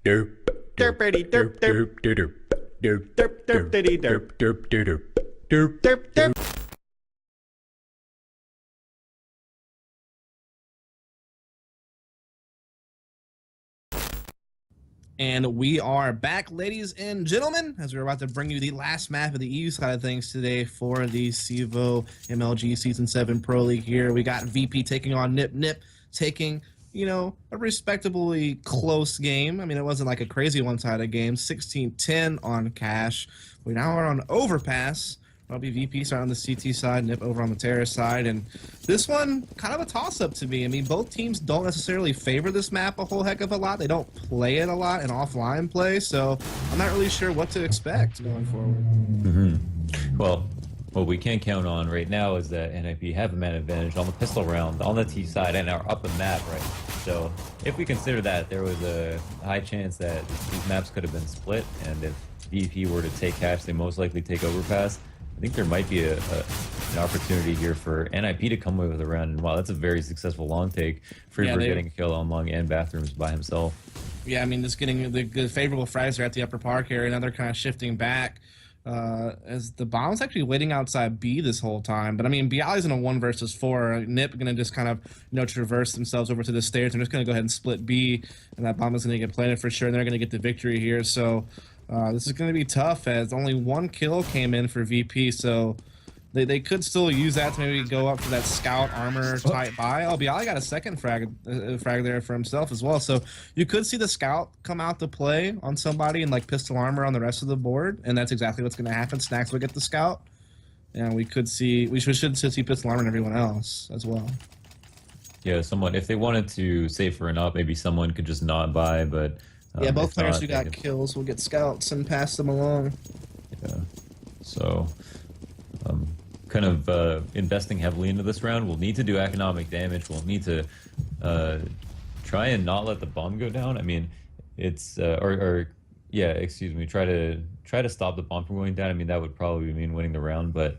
Derpity derp derp derp derp derp derp diddy derp derp derp derp derp derp. And we are back, ladies and gentlemen, as we're about to bring you the last map of the EU side of things today for the CSGO MLG Season 7 Pro League here. We got VP taking on Nip. Nip taking, a respectably close game. I mean, it wasn't like a crazy one-sided game. 16-10 on Cash. We now are on Overpass. That'll be VP starting on the CT side, Nip over on the terrace side, and this one, kind of a toss-up to me. I mean, both teams don't necessarily favor this map a whole heck of a lot. They don't play it a lot in offline play, so I'm not really sure what to expect going forward. Well, what we can count on right now is that NIP have a man advantage on the pistol round, on the T side, and are up the map, right? So if we consider that, there was a high chance that these maps could have been split, and if VP were to take Cash, they most likely take Overpass. I think there might be an opportunity here for NIP to come away with a round. And wow, that's a very successful long take. Freeber getting a kill on long and bathrooms by himself. Yeah, I mean, just getting the good favorable frags are at the upper park area. Now they're kind of shifting back as the bomb's actually waiting outside B this whole time. But I mean, Bialy's in a 1 versus 4. Nip going to just kind of, traverse themselves over to the stairs. They're just going to go ahead and split B, and that bomb is going to get planted for sure. And they're going to get the victory here. So this is going to be tough as only 1 kill came in for VP, so they could still use that to maybe go up for that scout armor type buy. Oh, Bialy got a second frag there for himself as well, so you could see the scout come out to play on somebody and like pistol armor on the rest of the board, and that's exactly what's going to happen. Snacks will get the scout, and we should see pistol armor and everyone else as well. Yeah, if they wanted to save for an up, maybe someone could just not buy, but yeah, both players who got kills will get scouts and pass them along. Yeah, so kind of investing heavily into this round. We'll need to do economic damage. We'll need to try and not let the bomb go down. I mean, it's try to stop the bomb from going down. I mean, that would probably mean winning the round, but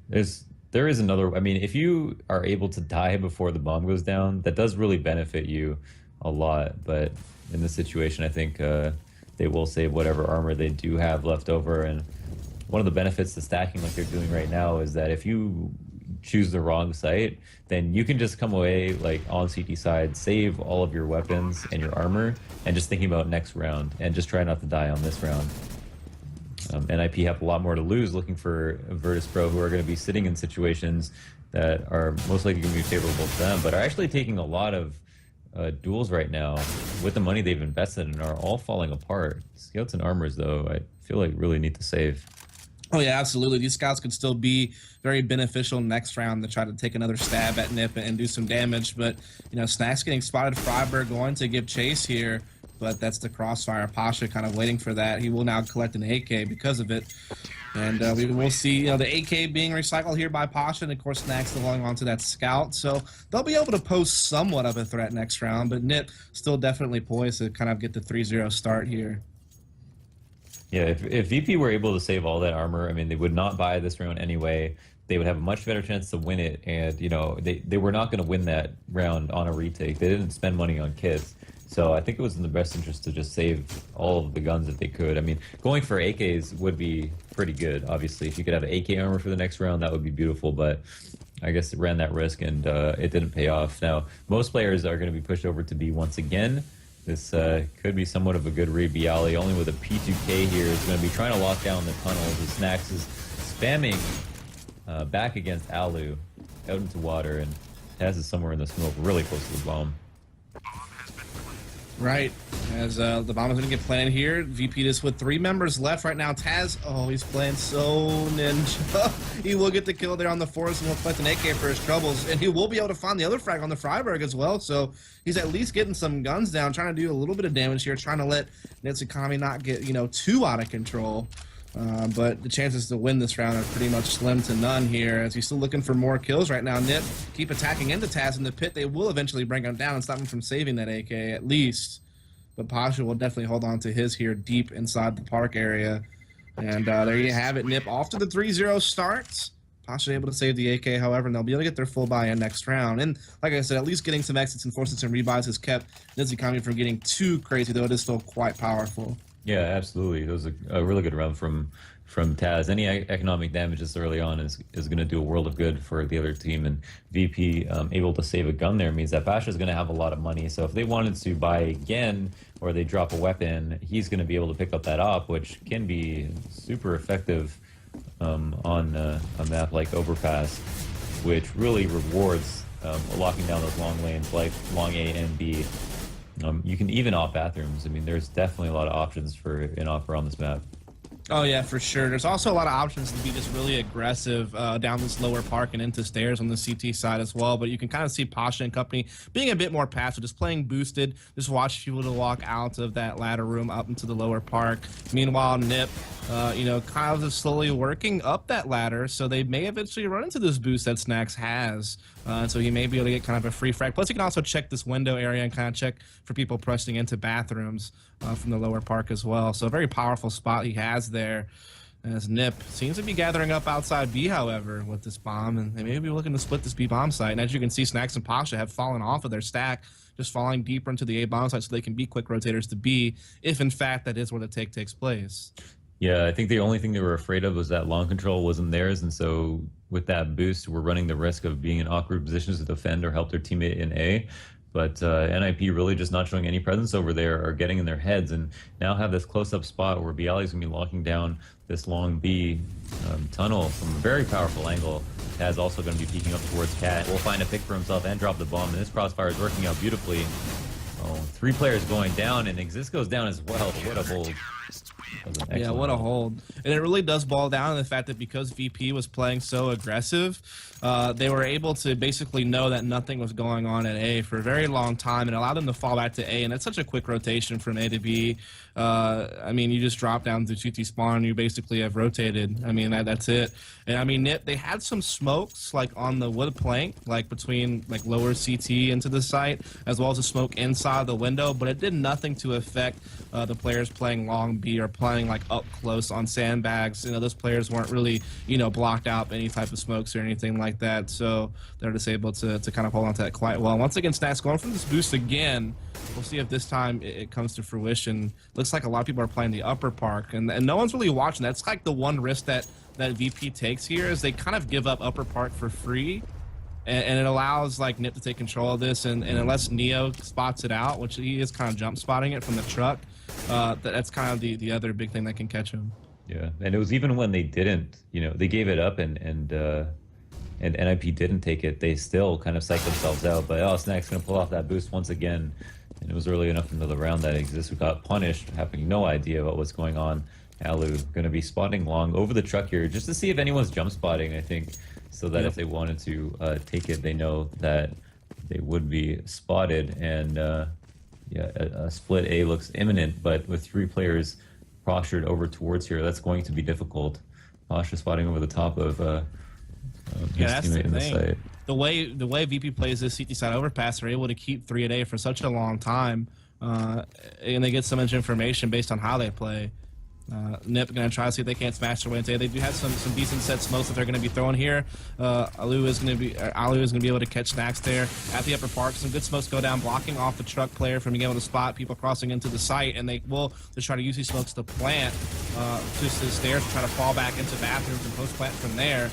there is another. I mean, if you are able to die before the bomb goes down, that does really benefit you a lot. But in this situation, I think they will save whatever armor they do have left over. And one of the benefits to stacking like they're doing right now is that if you choose the wrong site, then you can just come away like on CT side, save all of your weapons and your armor, and just thinking about next round and just try not to die on this round. NIP have a lot more to lose looking for Virtus.Pro, who are going to be sitting in situations that are most likely going to be favorable to them, but are actually taking a lot of duels right now with the money they've invested and are all falling apart. Scouts and armors, though, I feel like really need to save. Oh yeah, absolutely. These scouts could still be very beneficial next round to try to take another stab at Nip and do some damage. But Snacks getting spotted. Freiberg going to give chase here, but that's the crossfire. Pasha kind of waiting for that. He will now collect an AK because of it. And we will see, the AK being recycled here by Pasha, and of course Snacks still going on to that scout. So they'll be able to pose somewhat of a threat next round, but Nip still definitely poised to kind of get the 3-0 start here. Yeah, if VP were able to save all that armor, I mean, they would not buy this round anyway. They would have a much better chance to win it, and they were not going to win that round on a retake. They didn't spend money on kits. So I think it was in the best interest to just save all of the guns that they could. I mean, going for AKs would be pretty good, obviously. If you could have AK armor for the next round, that would be beautiful, but I guess it ran that risk and it didn't pay off. Now, most players are going to be pushed over to B once again. This could be somewhat of a good read. Bialy, only with a P2K here, is going to be trying to lock down the tunnels. The Snacks is spamming back against Alu out into water, and Taz is somewhere in the smoke, really close to the bomb. Right, as the bomb is going to get planted here. VP just with 3 members left right now. Taz, he's playing so ninja. He will get the kill there on the forest and he'll collect an AK for his troubles. And he will be able to find the other frag on the Freiberg as well. So he's at least getting some guns down, trying to do a little bit of damage here, trying to let Nip's economy not get, too out of control. But the chances to win this round are pretty much slim to none here, as he's still looking for more kills right now. Nip keep attacking into Taz in the pit. They will eventually bring him down and stop him from saving that AK at least. But Pasha will definitely hold on to his here deep inside the park area. And there you have it. Nip off to the 3-0 starts. Pasha able to save the AK, however, and they'll be able to get their full buy-in next round. And like I said, at least getting some exits and forcing some rebuys has kept this economy from getting too crazy, though it is still quite powerful. Yeah, absolutely. It was a really good round from Taz. Any economic damage this early on is going to do a world of good for the other team. And VP able to save a gun there means that Pasha is going to have a lot of money. So if they wanted to buy again or they drop a weapon, he's going to be able to pick up that op, which can be super effective on a map like Overpass, which really rewards locking down those long lanes like long A and B. You can even off bathrooms. I mean, there's definitely a lot of options for an offer on this map. Oh yeah, for sure. There's also a lot of options to be just really aggressive down this lower park and into stairs on the CT side as well. But you can kind of see Pasha and company being a bit more passive, just playing boosted, just watch people to walk out of that ladder room up into the lower park. Meanwhile, Nip, kind of just slowly working up that ladder, so they may eventually run into this boost that Snacks has. So he may be able to get kind of a free frag. Plus, you can also check this window area and kind of check for people pressing into bathrooms from the lower park as well. So a very powerful spot he has there. As Nip seems to be gathering up outside B, however, with this bomb, and they may be looking to split this B bomb site. And as you can see, Snacks and Pasha have fallen off of their stack, just falling deeper into the A bomb site so they can be quick rotators to B, if in fact that is where the take takes place. Yeah, I think the only thing they were afraid of was that long control wasn't theirs, and so with that boost, we're running the risk of being in awkward positions to defend or help their teammate in A. But NIP really just not showing any presence over there or getting in their heads, and now have this close-up spot where Bialy's going to be locking down this long B tunnel from a very powerful angle. Taz also going to be peeking up towards Cat. Will find a pick for himself and drop the bomb, and this crossfire is working out beautifully. Oh, 3 players going down, and Exist goes down as well. What a hold. Yeah, what a hold. And it really does boil down to the fact that because VP was playing so aggressive, they were able to basically know that nothing was going on at A for a very long time and allowed them to fall back to A. And it's such a quick rotation from A to B. I mean, you just drop down to GT spawn, you basically have rotated. I mean, that's it. And I mean, they had some smokes like on the wood plank, like between like lower CT into the site, as well as a smoke inside the window, but it did nothing to affect the players playing long B or playing like up close on sandbags. Those players weren't really, blocked out any type of smokes or anything like that. So they're just able to kind of hold on to that quite well. Once again, Snacks going for this boost again. We'll see if this time it comes to fruition. Looks like a lot of people are playing the upper park, and no one's really watching. That's like the one risk that VP takes here, is they kind of give up upper park for free, and it allows like Nip to take control of this. And unless Neo spots it out, which he is kind of jump spotting it from the truck, that's kind of the other big thing that can catch him. Yeah, and it was even when they didn't, they gave it up and NIP didn't take it, they still kind of psyched themselves out. But Snacks gonna pull off that boost once again, and it was early enough into the round that Exist who got punished, having no idea what was going on. Alu gonna be spotting long over the truck here just to see if anyone's jump spotting, I think, so that if they wanted to take it, they know that they would be spotted. And a split A looks imminent, but with 3 players postured over towards here, that's going to be difficult. Pasha spotting over the top of his teammate in the site. The way VP plays this CT side overpass, they're able to keep 3 at A for such a long time, and they get so much information based on how they play. Nip gonna try to see if they can't smash their way into A. They do have some decent set smokes that they're gonna be throwing here. Alu is gonna be able to catch Snacks there at the upper park. Some good smokes go down, blocking off the truck player from being able to spot people crossing into the site, and they will just try to use these smokes to plant just the stairs to try to fall back into bathrooms and post plant from there.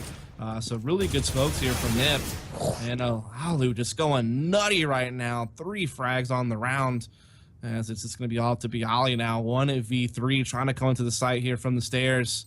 So really good smokes here from Nip, and Alu just going nutty right now. 3 frags on the round. As it's just going to be all to Bialy now. 1v3 trying to come into the site here from the stairs.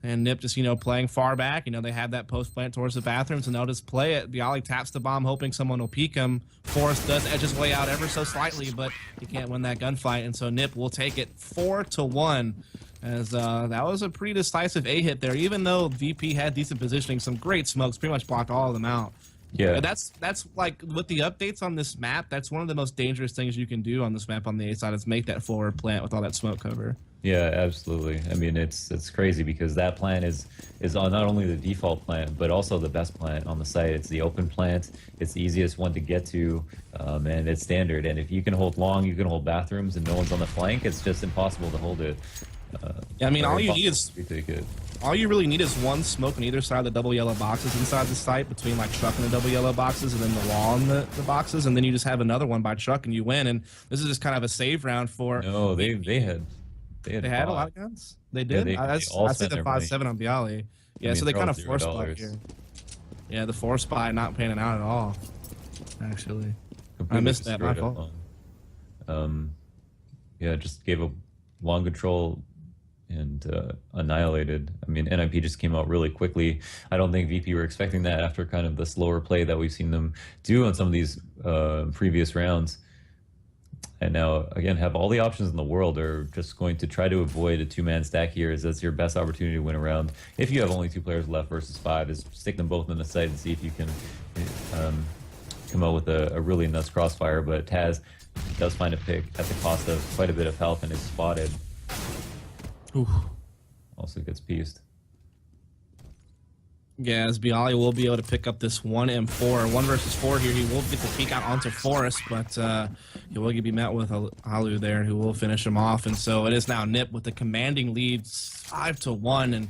And Nip just, playing far back. They have that post plant towards the bathrooms, and they'll just play it. Bialy taps the bomb, hoping someone will peek him. Forrest does edge his way out ever so slightly, but he can't win that gunfight. And so Nip will take it 4-1. As that was a pretty decisive A hit there. Even though VP had decent positioning, some great smokes, pretty much blocked all of them out. Yeah, that's like with the updates on this map, that's one of the most dangerous things you can do on this map on the A side, is make that forward plant with all that smoke cover. Yeah, absolutely. I mean, it's crazy because that plant is on not only the default plant but also the best plant on the site. It's the open plant. It's the easiest one to get to, and it's standard. And if you can hold long, you can hold bathrooms, and no one's on the flank. It's just impossible to hold it. Yeah, I mean, all you Very need is possible we take it. all you really need is one smoke on either side of the double yellow boxes inside the site between like truck and the double yellow boxes, and then the wall and the boxes, and then you just have another one by truck and you win. And this is just kind of a save round for. No, they They had a lot bought. of guns. They Yeah, did. I they all say spent the their money. 5-7 on Bialy. Yeah, I mean, so they they're kind all of forced buy $0. here. Yeah, the force buy not panning out at all. Actually, I Completely missed that. My destroyed it fault. long. Yeah, just gave a long control and annihilated. I mean, NIP just came out really quickly. I don't think VP were expecting that after kind of the slower play that we've seen them do on some of these previous rounds. And now, again, have all the options in the world. They're just going to try to avoid a two-man stack here, as that's your best opportunity to win a round. If you have only 2 players left versus 5, is stick them both in the site and see if you can come out with a really nuts crossfire. But Taz does find a pick at the cost of quite a bit of health and is spotted. Oof. Also gets pieced. Yeah, as Bialy will be able to pick up this 1 M4. 1 versus 4 here. He will get the peek out onto Forest, but he will be met with Alu there, who will finish him off. And so it is now Nip with the commanding lead, 5-1. And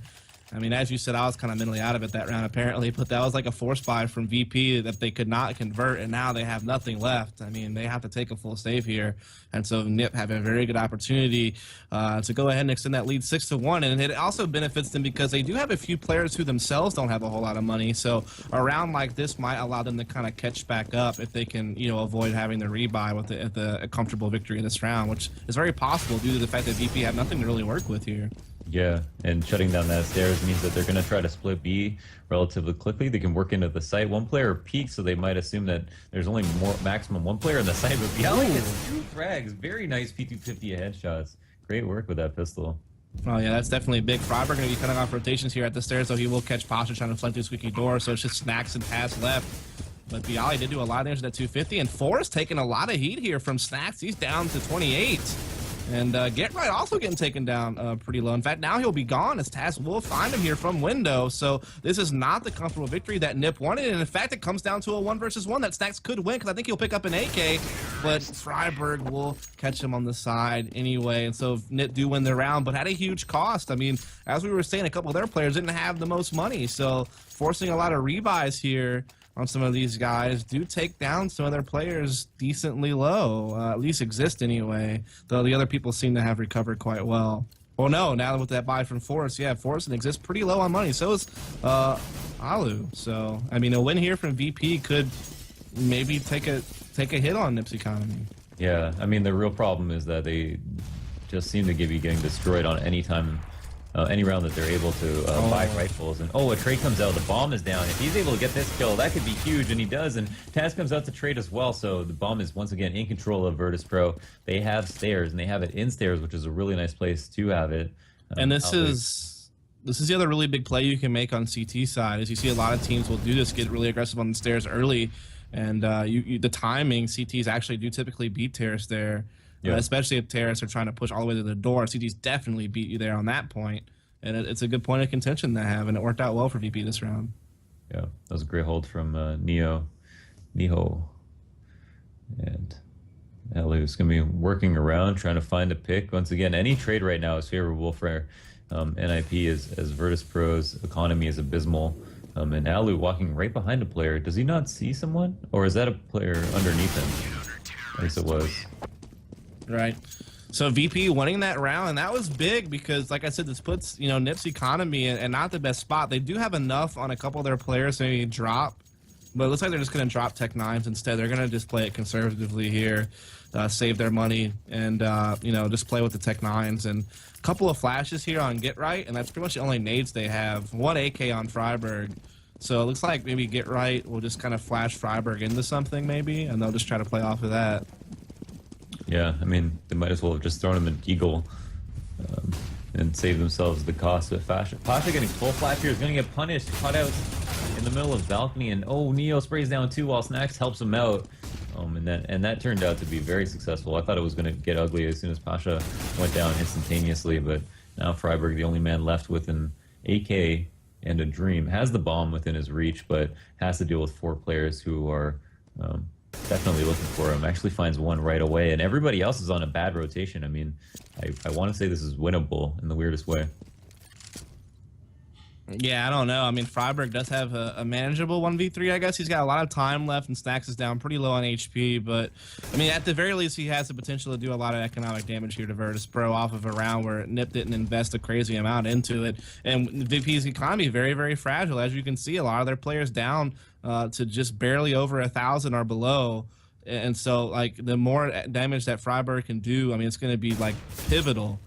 I mean, as you said, I was kind of mentally out of it that round apparently, but that was like a force buy from VP that they could not convert, and now they have nothing left. I mean, they have to take a full save here, and so Nip have a very good opportunity to go ahead and extend that lead 6-1, and it also benefits them because they do have a few players who themselves don't have a whole lot of money, so a round like this might allow them to kind of catch back up if they can, you know, avoid having the rebuy with a comfortable victory in this round, which is very possible due to the fact that VP have nothing to really work with here. Yeah, and shutting down that stairs means that they're going to try to split B relatively quickly. They can work into the site. One player peaks, so they might assume that there's only maximum 1 player in the site. But Bialy gets 2 frags. Very nice P250 headshots. Great work with that pistol. Oh yeah, that's definitely big. Freiberg going to be cutting off rotations here at the stairs, though he will catch Pasha trying to flank through squeaky door, so it's just Snacks and Pass left. But Bialy did do a lot of damage to that 250, and Forrest taking a lot of heat here from Snacks. He's down to 28. And Get Right also getting taken down pretty low. In fact, now he'll be gone as Taz will find him here from window. So this is not the comfortable victory that Nip wanted. And in fact, it comes down to a 1 versus 1 that Snacks could win because I think he'll pick up an AK. But Freiberg will catch him on the side anyway. And so Nip do win the round, but at a huge cost. I mean, as we were saying, a couple of their players didn't have the most money. So forcing a lot of rebuys here on some of these guys do take down some of their players decently low, at least exist anyway, though the other people seem to have recovered quite well. Well, no, now with that buy from Forrest, yeah, Forrest exists pretty low on money. So is Alu. So, I mean, a win here from VP could maybe take a hit on Nip's economy. Yeah, I mean, the real problem is that they just seem to be getting destroyed on any time. Any round that they're able to buy rifles. And a trade comes out, the bomb is down. If he's able to get this kill, that could be huge, and he does. And Taz comes out to trade as well, so the bomb is once again in control of Virtus.Pro. They have stairs, and they have it in stairs, which is a really nice place to have it. And this is the other really big play you can make on CT side, is you see a lot of teams will do this, get really aggressive on the stairs early, and the timing, CTs actually do typically beat Terrace there. Yeah. Especially if Terrace are trying to push all the way to the door. CTs definitely beat you there on that point. And it's a good point of contention to have, and it worked out well for VP this round. Yeah, that was a great hold from Niho. And Alu's going to be working around, trying to find a pick. Once again, any trade right now is favorable for NIP as Virtus.Pro's economy is abysmal. And Alu walking right behind a player. Does he not see someone? Or is that a player underneath him? I guess it was. Right. So VP winning that round, and that was big because, like I said, this puts, you know, Nip's economy in not the best spot. They do have enough on a couple of their players to maybe drop, but it looks like they're just going to drop Tech 9s instead. They're going to just play it conservatively here, save their money, and, you know, just play with the Tech 9s. And a couple of flashes here on Get Right, and that's pretty much the only nades they have. 1 AK on Freiberg. So it looks like maybe Get Right will just kind of flash Freiberg into something maybe, and they'll just try to play off of that. Yeah, I mean, they might as well have just thrown him an Eagle and save themselves the cost of fashion. Pasha getting full flash here is going to get punished, caught out in the middle of balcony, and Neo sprays down too while Snacks helps him out. And that turned out to be very successful. I thought it was going to get ugly as soon as Pasha went down instantaneously, but now Freiberg, the only man left with an AK and a Dream, has the bomb within his reach, but has to deal with 4 players who are definitely looking for him. Actually finds one right away, and everybody else is on a bad rotation. I mean, I want to say this is winnable in the weirdest way. Yeah, I don't know. I mean, Freiburg does have a manageable 1v3, I guess. He's got a lot of time left, and Stacks is down pretty low on HP. But, I mean, at the very least, he has the potential to do a lot of economic damage here to Virtus.Pro off of a round where Nip didn't invest a crazy amount into it. And VP's economy very, very fragile. As you can see, a lot of their players down to just barely over 1,000 or below. And so, like, the more damage that Freiburg can do, I mean, it's going to be, like, pivotal.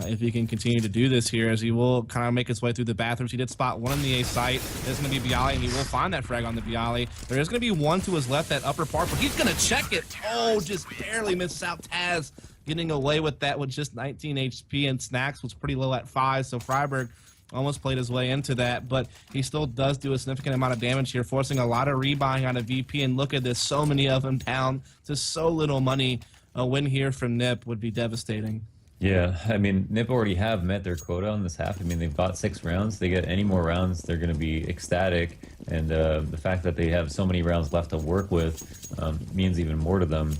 If he can continue to do this here, as he will kind of make his way through the bathrooms. He did spot one in the A site. There's going to be Bialy, and he will find that frag on the Bialy. There is going to be one to his left, that upper part, but he's going to check it. Oh, just barely misses out. Taz getting away with that with just 19 HP, and Snacks was pretty low at 5, so Freiburg almost played his way into that, but he still does do a significant amount of damage here, forcing a lot of rebuying out of VP, and look at this, so many of them down to so little money. A win here from Nip would be devastating. Yeah, I mean, Nip already have met their quota on this half. I mean, they've got 6 rounds. They get any more rounds, they're going to be ecstatic. And the fact that they have so many rounds left to work with means even more to them.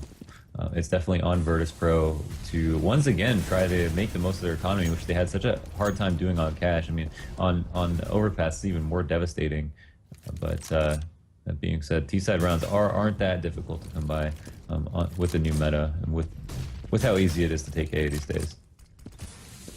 It's definitely on Virtus.Pro to once again try to make the most of their economy, which they had such a hard time doing on cash. I mean, on overpass, it's even more devastating. But that being said, T-side rounds aren't that difficult to come by with the new meta and with how easy it is to take A these days.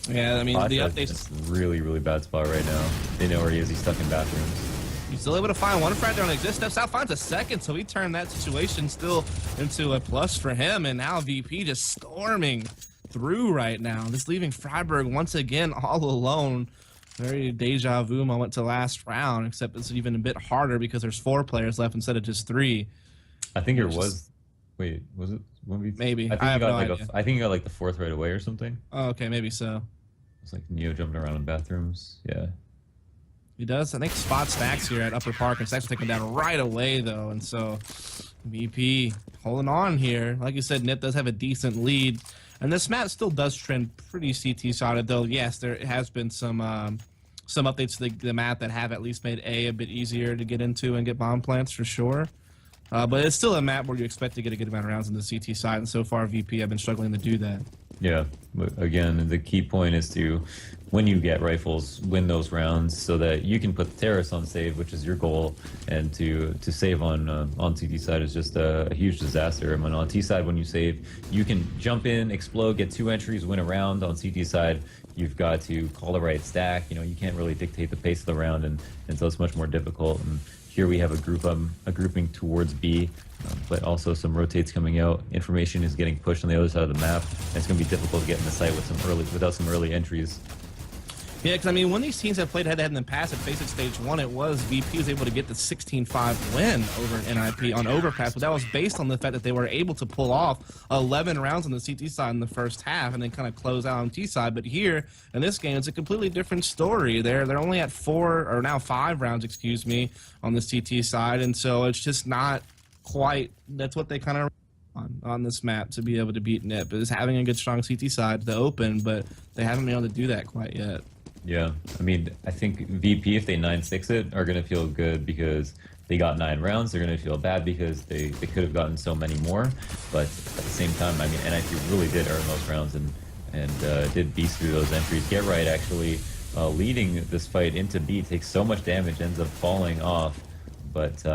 Yeah, I mean, the updates really, really bad spot right now. They know where he is. He's stuck in bathrooms. He's still able to find one frag there on exist. Steps out, finds a second, so he turned that situation still into a plus for him. And now VP just storming through right now, just leaving Freiburg once again all alone. Very deja vu moment to last round, except it's even a bit harder because there's 4 players left instead of just 3. I think it was. Wait, was it 1v3? Maybe. I think he got like the 4th right away or something. Oh, okay, maybe so. It's like Neo jumping around in bathrooms. Yeah. He does. I think spot Stacks here at Upper Park, and Stacks will take him down right away, though. And so VP holding on here. Like you said, Nip does have a decent lead. And this map still does trend pretty CT-sided, though. Yes, there has been some updates to the map that have at least made A bit easier to get into and get bomb plants for sure. But it's still a map where you expect to get a good amount of rounds on the CT side, and so far VP have been struggling to do that. Yeah, but again, the key point is to, when you get rifles, win those rounds so that you can put the terrorists on save, which is your goal, and to save on CT side is just a huge disaster. I mean, on T side, when you save, you can jump in, explode, get 2 entries, win a round. On CT side, you've got to call the right stack. You know, you can't really dictate the pace of the round, and so it's much more difficult. And here we have a grouping towards B, but also some rotates coming out. Information is getting pushed on the other side of the map, and it's going to be difficult to get in the site without some early entries. Yeah, because I mean, when these teams have played head-to-head in the past at Basic Stage 1, it was VP was able to get the 16-5 win over NIP on Overpass, but that was based on the fact that they were able to pull off 11 rounds on the CT side in the first half and then kind of close out on T side. But here, in this game, it's a completely different story. They're only at 5 rounds, excuse me, on the CT side, and so it's just not quite, that's what they kind of on this map to be able to beat Nip, is having a good, strong CT side to open, but they haven't been able to do that quite yet. Yeah, I mean, I think VP, if they 9-6 it, are going to feel good because they got 9 rounds. They're going to feel bad because they could have gotten so many more. But at the same time, I mean, NIP really did earn those rounds and did beast through those entries. Get Right actually leading this fight into B, takes so much damage, ends up falling off, but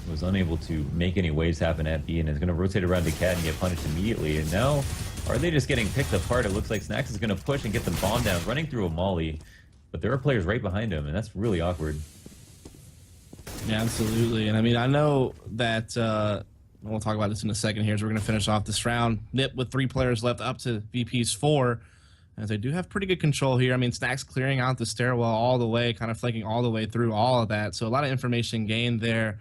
was unable to make any waves happen at B, and is going to rotate around to Cat and get punished immediately. And now, are they just getting picked apart? It looks like Snacks is going to push and get the bomb down, running through a molly, but there are players right behind him, and that's really awkward. Yeah, absolutely. And I mean, I know that we'll talk about this in a second here as we're going to finish off this round. Nip with 3 players left up to VP's 4, as they do have pretty good control here. I mean, Snacks clearing out the stairwell all the way, kind of flanking all the way through all of that. So a lot of information gained there,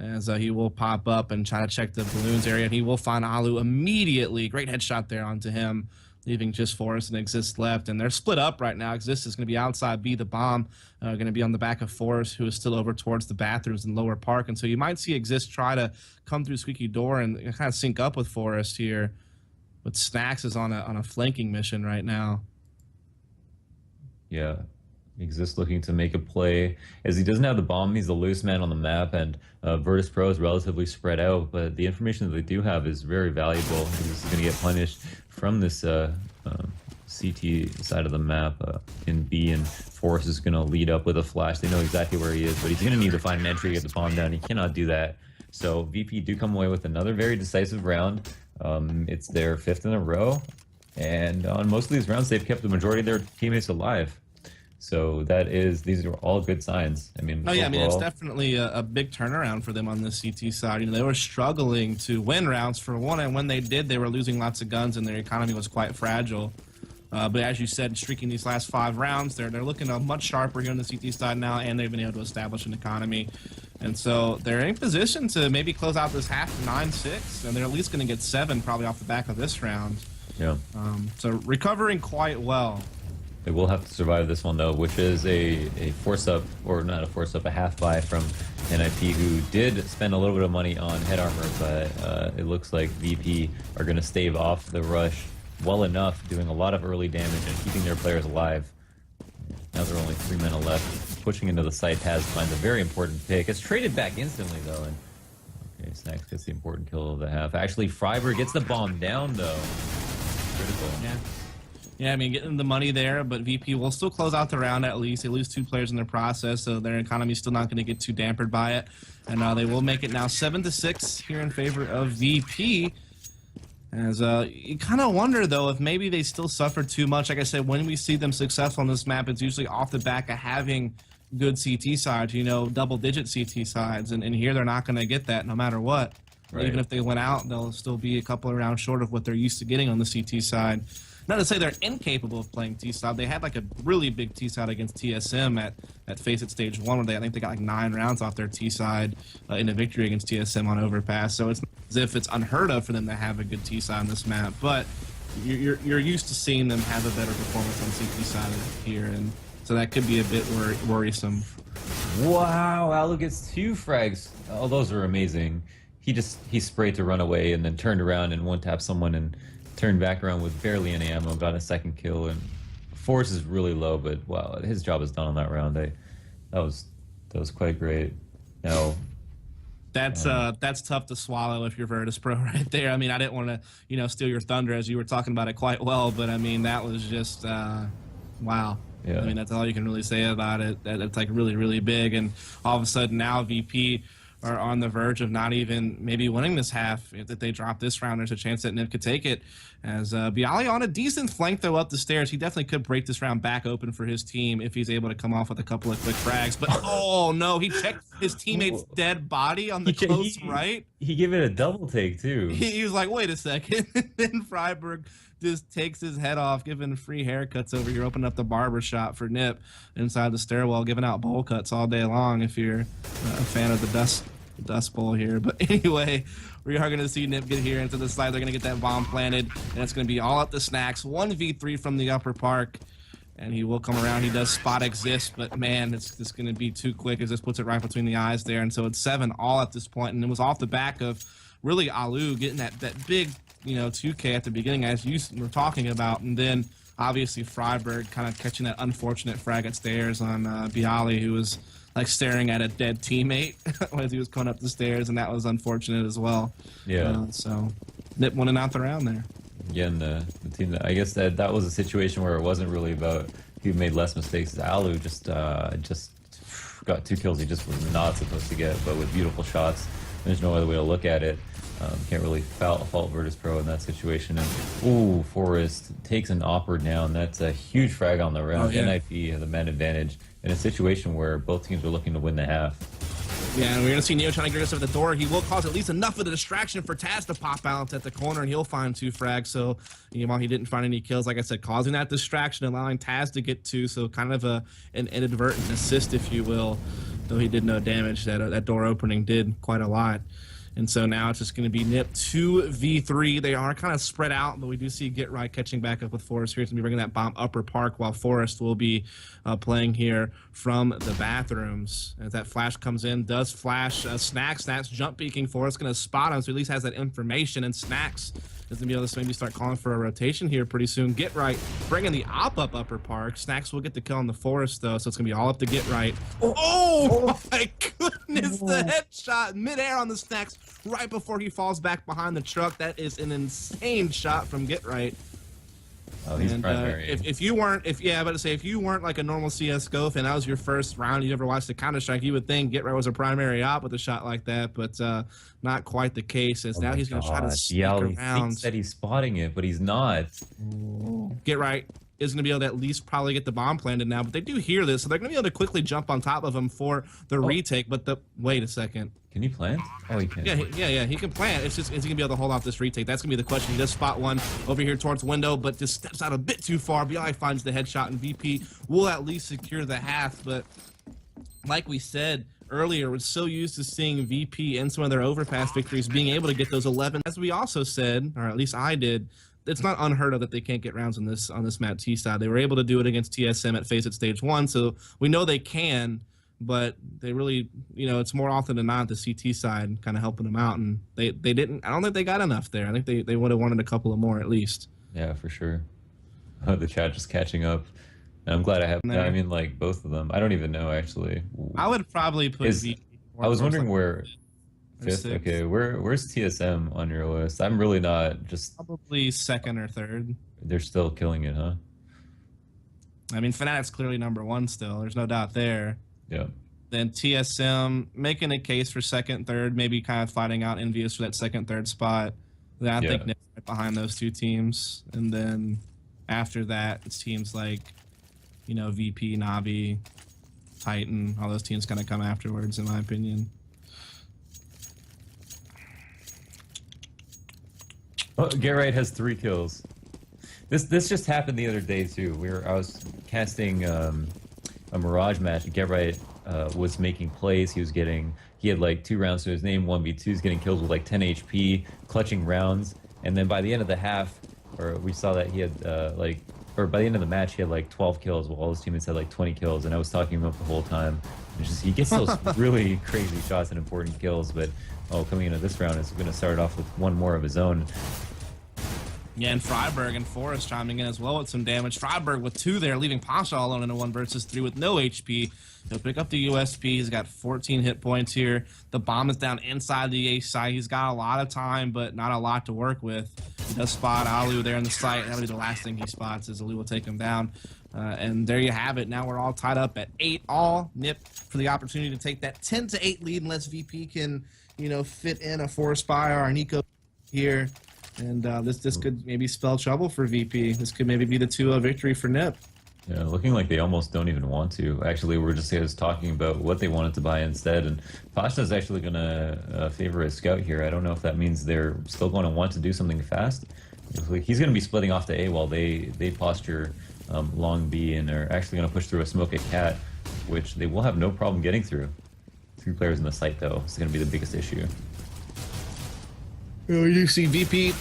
as he will pop up and try to check the balloons area, and he will find Alu immediately. Great headshot there onto him, leaving just Forrest and Exist left. And they're split up right now. Exist is going to be outside B, the bomb going to be on the back of Forrest, who is still over towards the bathrooms in Lower Park. And so you might see Exist try to come through Squeaky Door and kind of sync up with Forrest here. But Snacks is on a flanking mission right now. Yeah. Exist looking to make a play as he doesn't have the bomb. He's the loose man on the map, and Virtus.Pro is relatively spread out. But the information that they do have is very valuable. He's going to get punished from this CT side of the map in B, and Force is going to lead up with a flash. They know exactly where he is, but he's going to need to find an entry to get the bomb down. He cannot do that. So VP do come away with another very decisive round. It's their 5th in a row, and on most of these rounds, they've kept the majority of their teammates alive. So these are all good signs. I mean, oh yeah, I mean, it's definitely a big turnaround for them on the CT side. You know, they were struggling to win rounds for one, and when they did, they were losing lots of guns, and their economy was quite fragile. But as you said, streaking these last 5 rounds, they're looking much sharper here on the CT side now, and they've been able to establish an economy. And so they're in position to maybe close out this half 9-6, and they're at least going to get 7 probably off the back of this round. Yeah. So recovering quite well. They will have to survive this one, though, which is a force-up, or not a force-up, a half-buy from NIP, who did spend a little bit of money on head armor, but it looks like VP are going to stave off the rush well enough, doing a lot of early damage and keeping their players alive. Now there are only 3 men left. Pushing into the site, Taz finds a very important pick. It's traded back instantly, though, and okay, Snacks gets the important kill of the half. Actually, Freiberg gets the bomb down, though. Critical. Yeah, I mean, getting the money there, but VP will still close out the round at least. They lose 2 players in their process, so their economy's still not going to get too dampered by it. And they will make it now 7-6 here in favor of VP. As you kind of wonder, though, if maybe they still suffer too much. Like I said, when we see them successful on this map, it's usually off the back of having good CT sides, you know, double-digit CT sides. And here they're not going to get that no matter what. Right. Even if they went out, they'll still be a couple of rounds short of what they're used to getting on the CT side. Not to say they're incapable of playing T-side. They had like a really big T-side against TSM at Face It Stage 1, where I think they got like 9 rounds off their T-side in a victory against TSM on Overpass. So it's not as if it's unheard of for them to have a good T-side on this map, but you're used to seeing them have a better performance on CT side here, and so that could be a bit worrisome. Wow, Alu gets 2 frags. Oh, those are amazing. He sprayed to run away and then turned around and one-tapped someone and turned back around with barely any ammo, got a 2nd kill, and Force is really low, but wow, his job is done on that round. That was quite great. Now that's tough to swallow if you're Virtus.Pro right there. I mean, I didn't want to steal your thunder as you were talking about it quite well, but I mean that was just wow. Yeah. I mean, that's all you can really say about it. It's like really, really big, and all of a sudden now VP are on the verge of not even maybe winning this half. If they drop this round, there's a chance that Nip could take it. As Bialy on a decent flank though up the stairs, he definitely could break this round back open for his team if he's able to come off with a couple of quick frags. But oh no, he checked his teammate's dead body on the close right. He gave it a double take too. He was like, wait a second. And then Freiberg just takes his head off, giving free haircuts over here, opening up the barber shop for Nip inside the stairwell, giving out bowl cuts all day long if you're a fan of the Dust Bowl here. But anyway, we are going to see Nip get here into the side. They're going to get that bomb planted, and it's going to be all up to Snacks. 1v3 from the upper park, and he will come around. He does spot exist, but man, it's just going to be too quick as this puts it right between the eyes there. And so it's 7 all at this point, and it was off the back of really Alu getting that big 2K at the beginning, as you were talking about, and then obviously Freiberg kind of catching that unfortunate frag at stairs on Bialy, who was like staring at a dead teammate as he was going up the stairs, and that was unfortunate as well. Yeah. So Nip winning out the round there. Again, the team I guess that was a situation where it wasn't really about who made less mistakes. Alu just got 2 kills he just was not supposed to get, but with beautiful shots. There's no other way to look at it. Can't really fault Virtus.Pro in that situation. And ooh, Forrest takes an Opera down. That's a huge frag on the round. Oh, yeah. NIP has the man advantage in a situation where both teams are looking to win the half. Yeah, and we're going to see Neo trying to get us over the door. He will cause at least enough of the distraction for Taz to pop out at the corner, and he'll find 2 frags. So, while he didn't find any kills, like I said, causing that distraction, allowing Taz to get 2. So kind of an inadvertent assist, if you will, though he did no damage. That door opening did quite a lot. And so now it's just going to be Nip 2v3. They are kind of spread out, but we do see Get Right catching back up with Forrest here. He's going to be bringing that bomb upper park while Forrest will be playing here from the bathrooms. As that flash comes in, does flash Snacks. Snacks jump peeking. Forrest going to spot him, so at least has that information. And Snacks is going to be able to maybe start calling for a rotation here pretty soon. Get Right bringing the op up upper park. Snacks will get the kill on the Forest, though, so it's going to be all up to Get Right. Oh my goodness, the headshot midair on the Snacks right before he falls back behind the truck. That is an insane shot from Get Right. Oh, he's And primary. if you weren't like a normal CSGO fan, that was your first round you ever watched the Counter-Strike, you would think Get Right was a primary op with a shot like that, but not quite the case. As now he's going to try to sneak yeah, he around. thinks that he's spotting it, but he's not. Get Right is going to be able to at least probably get the bomb planted now, but they do hear this, so they're going to be able to quickly jump on top of him for the retake. But wait a second. Can he plant? Oh, he can. Yeah, he can plant. It's just, is he gonna be able to hold off this retake? That's gonna be the question. He does spot one over here towards window, but just steps out a bit too far. BI finds the headshot, and VP will at least secure the half. But like we said earlier, we're so used to seeing VP in some of their overpass victories being able to get those 11. As we also said, or at least I did, it's not unheard of that they can't get rounds on this map T side. They were able to do it against TSM at Face at stage 1, so we know they can. But they really, it's more often than not the CT side kind of helping them out, and they didn't. I don't think they got enough there. I think they would have wanted a couple of more at least. Yeah, for sure. The chat just catching up. And I'm glad I have. I mean, like both of them. I don't even know actually. I would probably put. I was wondering where. Fifth. Okay, where's TSM on your list? I'm really not. Just probably second or third. They're still killing it, huh? I mean, Fnatic's clearly number 1 still. There's no doubt there. Yeah. Then TSM making a case for second, third, maybe kind of fighting out Envious for that second, third spot. Then I think Nick's right behind those two teams. And then after that, it's teams like, VP, Navi, Titan, all those teams kind of come afterwards, in my opinion. Oh, Get Right has 3 kills. This just happened the other day too. I was casting a Mirage match. And Get Right was making plays. He had like 2 rounds to his name, 1v2. He's getting kills with like 10 HP, clutching rounds. And then by the end of the half, we saw that he had by the end of the match, he had like 12 kills while all his teammates had like 20 kills. And I was talking him up the whole time. He gets those really crazy shots and important kills, but coming into this round, is going to start off with 1 more of his own. Yeah, and Freiberg and Forrest chiming in as well with some damage. Freiberg with 2 there, leaving Pasha alone in a 1 versus 3 with no HP. He'll pick up the USP. He's got 14 hit points here. The bomb is down inside the A site. He's got a lot of time, but not a lot to work with. He does spot Alu there in the site. That'll be the last thing he spots, as Alu will take him down. And there you have it. Now we're all tied up at 8 all. Nip for the opportunity to take that 10-8 lead unless VP can, fit in a Forest Fire or Nico here. And this could maybe spell trouble for VP. This could maybe be the 2-0 victory for Nip. Yeah, looking like they almost don't even want to. Actually, we're just talking about what they wanted to buy instead. And Pasha's actually going to favor a scout here. I don't know if that means they're still going to want to do something fast. He's going to be splitting off to A while they posture long B and are actually going to push through a smoke at Cat, which they will have no problem getting through. 3 players in the site, though, is going to be the biggest issue. You see VP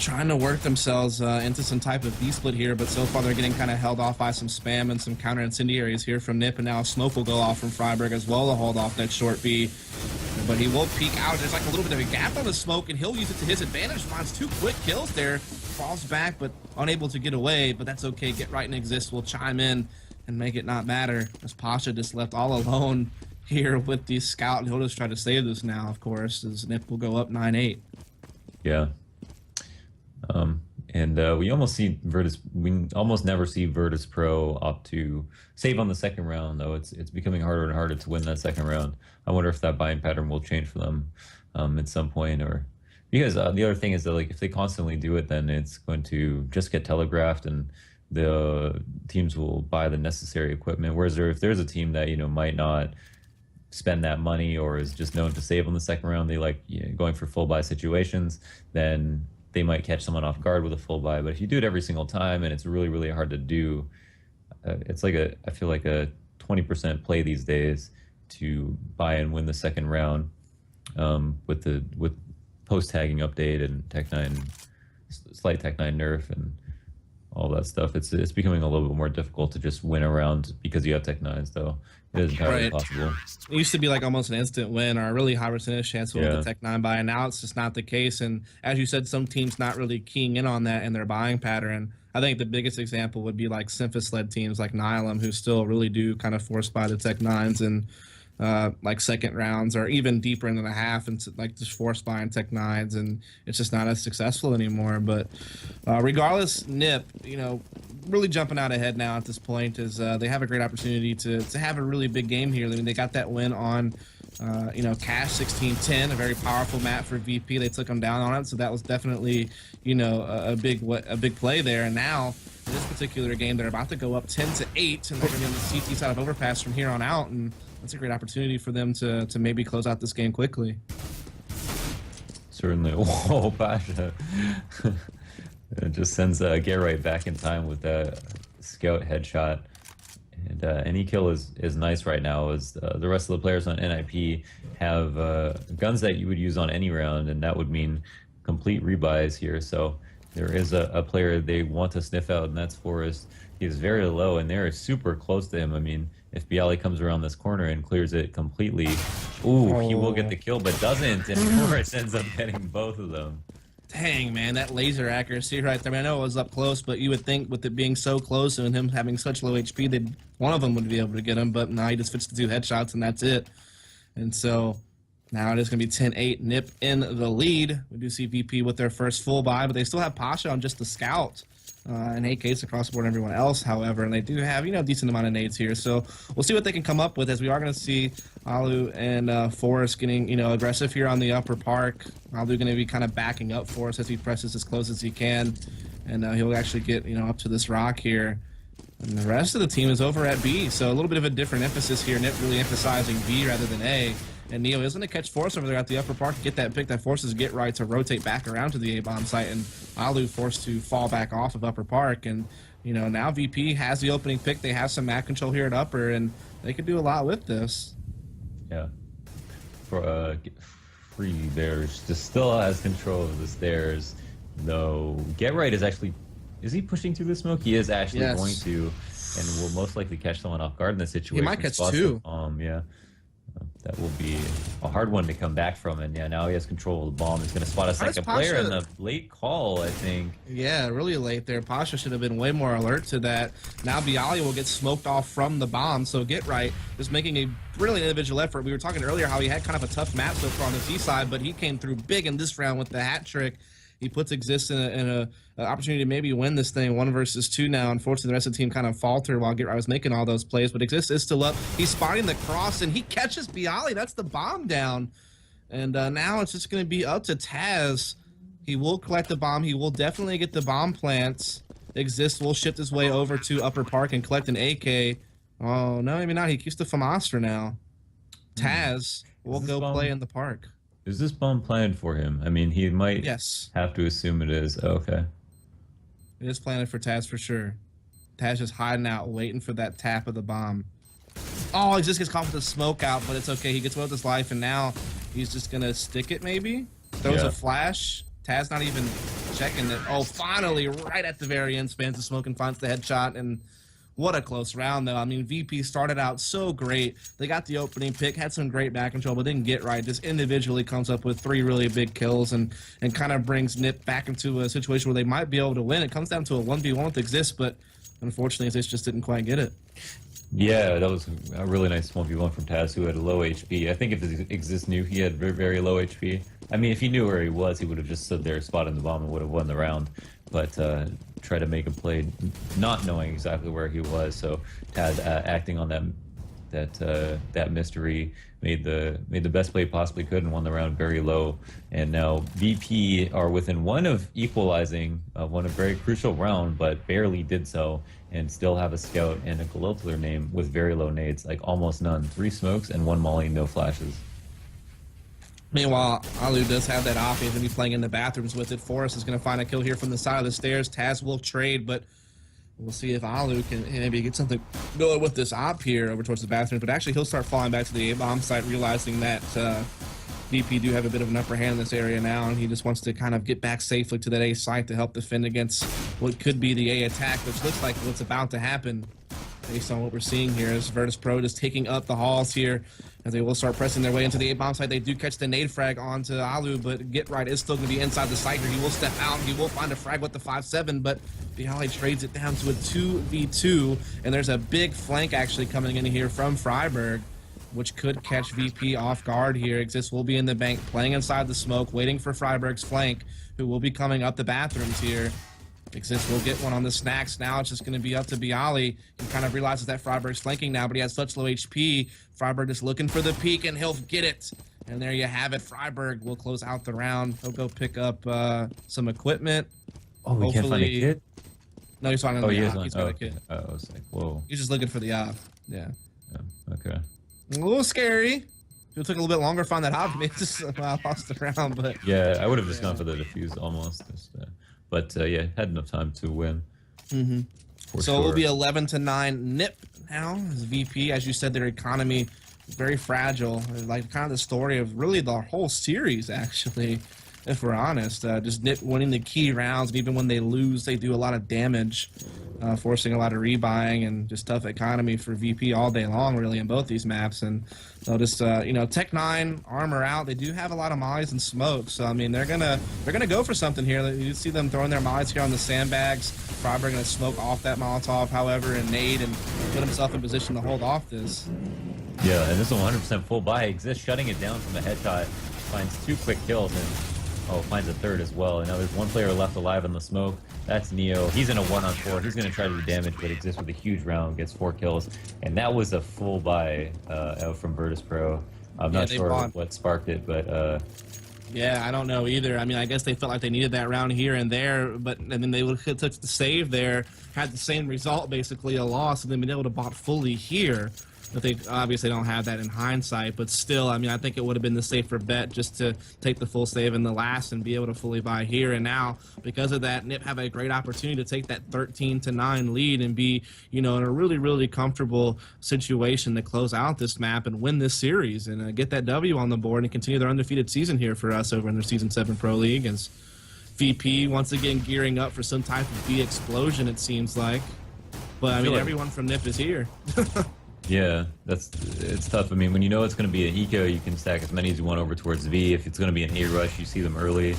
trying to work themselves into some type of B-split here, but so far they're getting kind of held off by some spam and some counter incendiaries here from Nip, and now a smoke will go off from Freiberg as well to hold off that short B. But he will peek out. There's like a little bit of a gap on the smoke, and he'll use it to his advantage. Finds 2 quick kills there. Falls back, but unable to get away, but that's okay. Get Right and Exist will chime in and make it not matter, as Pasha just left all alone here with the scout, and he'll just try to save this now, of course, as Nip will go up 9-8. Yeah. We almost never see Virtus.Pro opt to save on the second round, though. It's becoming harder and harder to win that second round. I wonder if that buying pattern will change for them at some point, or because the other thing is that if they constantly do it, then it's going to just get telegraphed, and the teams will buy the necessary equipment. Whereas if there's a team that might not spend that money or is just known to save on the second round, they like going for full buy situations, then they might catch someone off guard with a full buy. But if you do it every single time, and it's really, really hard to do, it's like I feel like a 20% play these days to buy and win the second round. with post tagging update and Tech 9 slight Tech 9 nerf and all that stuff. It's becoming a little bit more difficult to just win around because you have Tech 9s, though. It is entirely possible. It used to be like almost an instant win or a really high percentage chance to win with the Tech 9 buy, and now it's just not the case. And as you said, some teams not really keying in on that in their buying pattern. I think the biggest example would be like Simphis-led teams like Nihilum, who still really do kind of force buy the Tech 9s and like second rounds or even deeper into the half and like just force buying Tech 9s, and it's just not as successful anymore. But regardless, NiP, you know, really jumping out ahead now at this point is they have a great opportunity to have a really big game here. I mean, they got that win on you know, Cash 16-10, a very powerful map for VP. They took them down on it, so that was definitely, you know, a big play there. And now in this particular game, they're about to go up 10-8, and they're going to be on the CT side of Overpass from here on out, and that's a great opportunity for them to maybe close out this game quickly. Certainly. Whoa, Pasha. It just sends Get Right back in time with that scout headshot. And any kill is nice right now, as the rest of the players on NIP have guns that you would use on any round, and that would mean complete rebuys here. So there is a player they want to sniff out, and that's Forrest. He is very low, and they're super close to him. I mean, if Bialy comes around this corner and clears it completely, he will get the kill, but doesn't, and Forrest ends up getting both of them. Dang, man, that laser accuracy right there. I mean, I know it was up close, but you would think with it being so close and him having such low HP, that one of them would be able to get him, but now he just fits the 2 headshots, and that's it. And so now it is going to be 10-8, NiP in the lead. We do see VP with their first full buy, but they still have Pasha on just the scout. And AKs across the board and everyone else, however, and they do have, you know, a decent amount of nades here. So we'll see what they can come up with, as we are going to see Alu and Forrest getting, you know, aggressive here on the upper park. Alu going to be kind of backing up Forrest as he presses as close as he can, and he'll actually get, you know, up to this rock here. And the rest of the team is over at B, so a little bit of a different emphasis here. NiP really emphasizing B rather than A. And Neo is going to catch Forrest over there at the upper park, get that pick that forces Get Right to rotate back around to the A-bomb site, and Alu forced to fall back off of upper park. And, you know, now VP has the opening pick. They have some map control here at upper, and they could do a lot with this. Yeah. For Free Bears just still has control of the stairs, though. Get Right is actually, is he pushing through the smoke? He is actually going to, and will most likely catch someone off guard in this situation. He might catch 2. Yeah. That will be a hard one to come back from, and yeah, now he has control of the bomb. He's going to spot a second player in the late call, I think. Yeah, really late there. Pasha should have been way more alert to that. Now Bialy will get smoked off from the bomb, so Get Right is making a brilliant individual effort. We were talking earlier how he had kind of a tough map so far on the C side, but he came through big in this round with the hat trick. He puts Exist in an opportunity to maybe win this thing 1 versus 2 now. Unfortunately, the rest of the team kind of faltered while Get Right was making all those plays, but Exist is still up. He's spotting the cross, and he catches Bialy. That's the bomb down. And now it's just going to be up to Taz. He will collect the bomb. He will definitely get the bomb plants. Exist will shift his way over to upper park and collect an AK. Oh, no, maybe not. He keeps the FAMAS for now. Taz will go play in the park. Is this bomb planned for him? I mean, he might have to assume it is. Oh, okay. It is planted for Taz for sure. Taz just hiding out, waiting for that tap of the bomb. Oh, he just gets caught with the smoke out, but it's okay. He gets away with his life, and now he's just going to stick it maybe? Throws a flash. Taz not even checking it. Oh, finally, right at the very end, spans the smoke and finds the headshot, and what a close round, though. I mean, VP started out so great. They got the opening pick, had some great back control, but didn't get right. Just individually comes up with 3 really big kills and kind of brings NiP back into a situation where they might be able to win. It comes down to a 1v1 with Exist, but unfortunately, Exist just didn't quite get it. Yeah, that was a really nice 1v1 from Taz, who had low HP. I think if Exist knew he had very, very low HP, I mean, if he knew where he was, he would have just stood there, spotted the bomb, and would have won the round. But try to make a play not knowing exactly where he was. So Taz acting on that mystery made the best play possibly could and won the round very low. And now VP are within 1 of equalizing one a very crucial round, but barely did so, and still have a scout and a Galil to their name with very low nades, like almost none. 3 smokes and 1 molly, no flashes. Meanwhile, Alu does have that op. He's going to be playing in the bathrooms with it. Forrest is going to find a kill here from the side of the stairs. Taz will trade, but we'll see if Alu can maybe get something going with this op here over towards the bathroom. But actually, he'll start falling back to the A-bomb site, realizing that VP do have a bit of an upper hand in this area now, and he just wants to kind of get back safely to that A site to help defend against what could be the A attack, which looks like what's about to happen based on what we're seeing here. As Virtus.Pro just taking up the halls here as they will start pressing their way into the A bomb site. They do catch the nade frag onto Alu, but Get Right is still going to be inside the site here. He will step out. He will find a frag with the 5-7, but Bialy trades it down to a 2v2, and there's a big flank actually coming in here from Freiburg, which could catch VP off guard here. Exist will be in the bank, playing inside the smoke, waiting for Freiburg's flank, who will be coming up the bathrooms here. Exist will get one on the snacks. Now it's just going to be up to Bialy. He kind of realizes that Freiburg's flanking now, but he has such low HP. Freiburg is looking for the peek, and he'll get it. And there you have it. Freiburg will close out the round. He'll go pick up some equipment. Oh, we can't find a kid? No, he's finding the op. He's got a okay. kid. I was like, whoa. He's just looking for the op. Yeah. Okay. A little scary. It took a little bit longer to find that op. Maybe just lost the round, but yeah, I would have just gone for the defuse almost. But yeah, had enough time to win. So sure. it will be 11-9 NIP now. As VP, as you said, their economy is very fragile. Like kind of the story of really the whole series, actually, if we're honest. Just NIP winning the key rounds, and even when they lose, they do a lot of damage, forcing a lot of rebuying and just tough economy for VP all day long, really, in both these maps. And they'll just, you know, Tech 9 armor out. They do have a lot of mollies and smoke, so I mean, they're gonna go for something here. You see them throwing their mollies here on the sandbags. Freiburg gonna smoke off that Molotov, however, and nade and put himself in position to hold off this. Yeah, and this is 100% full buy. Exist shutting it down from the headshot, finds 2 quick kills, and finds a third as well. And now there's 1 player left alive in the smoke. That's Neo. He's in a 1-on-4. He's going to try to do damage, but Exists with a huge round, gets 4 kills. And that was a full buy out from Virtus.Pro. I'm not sure what sparked it, but... yeah, I don't know either. I mean, I guess they felt like they needed that round here and there, but and then they would have took the save there, had the same result, basically a loss, and then been able to bot fully here. But they obviously don't have that in hindsight, but still, I mean, I think it would have been the safer bet just to take the full save in the last and be able to fully buy here. And now, because of that, NIP have a great opportunity to take that 13-9 lead and be, you know, in a really, really comfortable situation to close out this map and win this series and get that W on the board and continue their undefeated season here for us over in their Season 7 Pro League. As VP once again gearing up for some type of B explosion, it seems like. But I mean, everyone from NIP is here. Yeah, it's tough. I mean, when you know it's going to be an eco, you can stack as many as you want over towards V. If it's going to be an A rush, you see them early.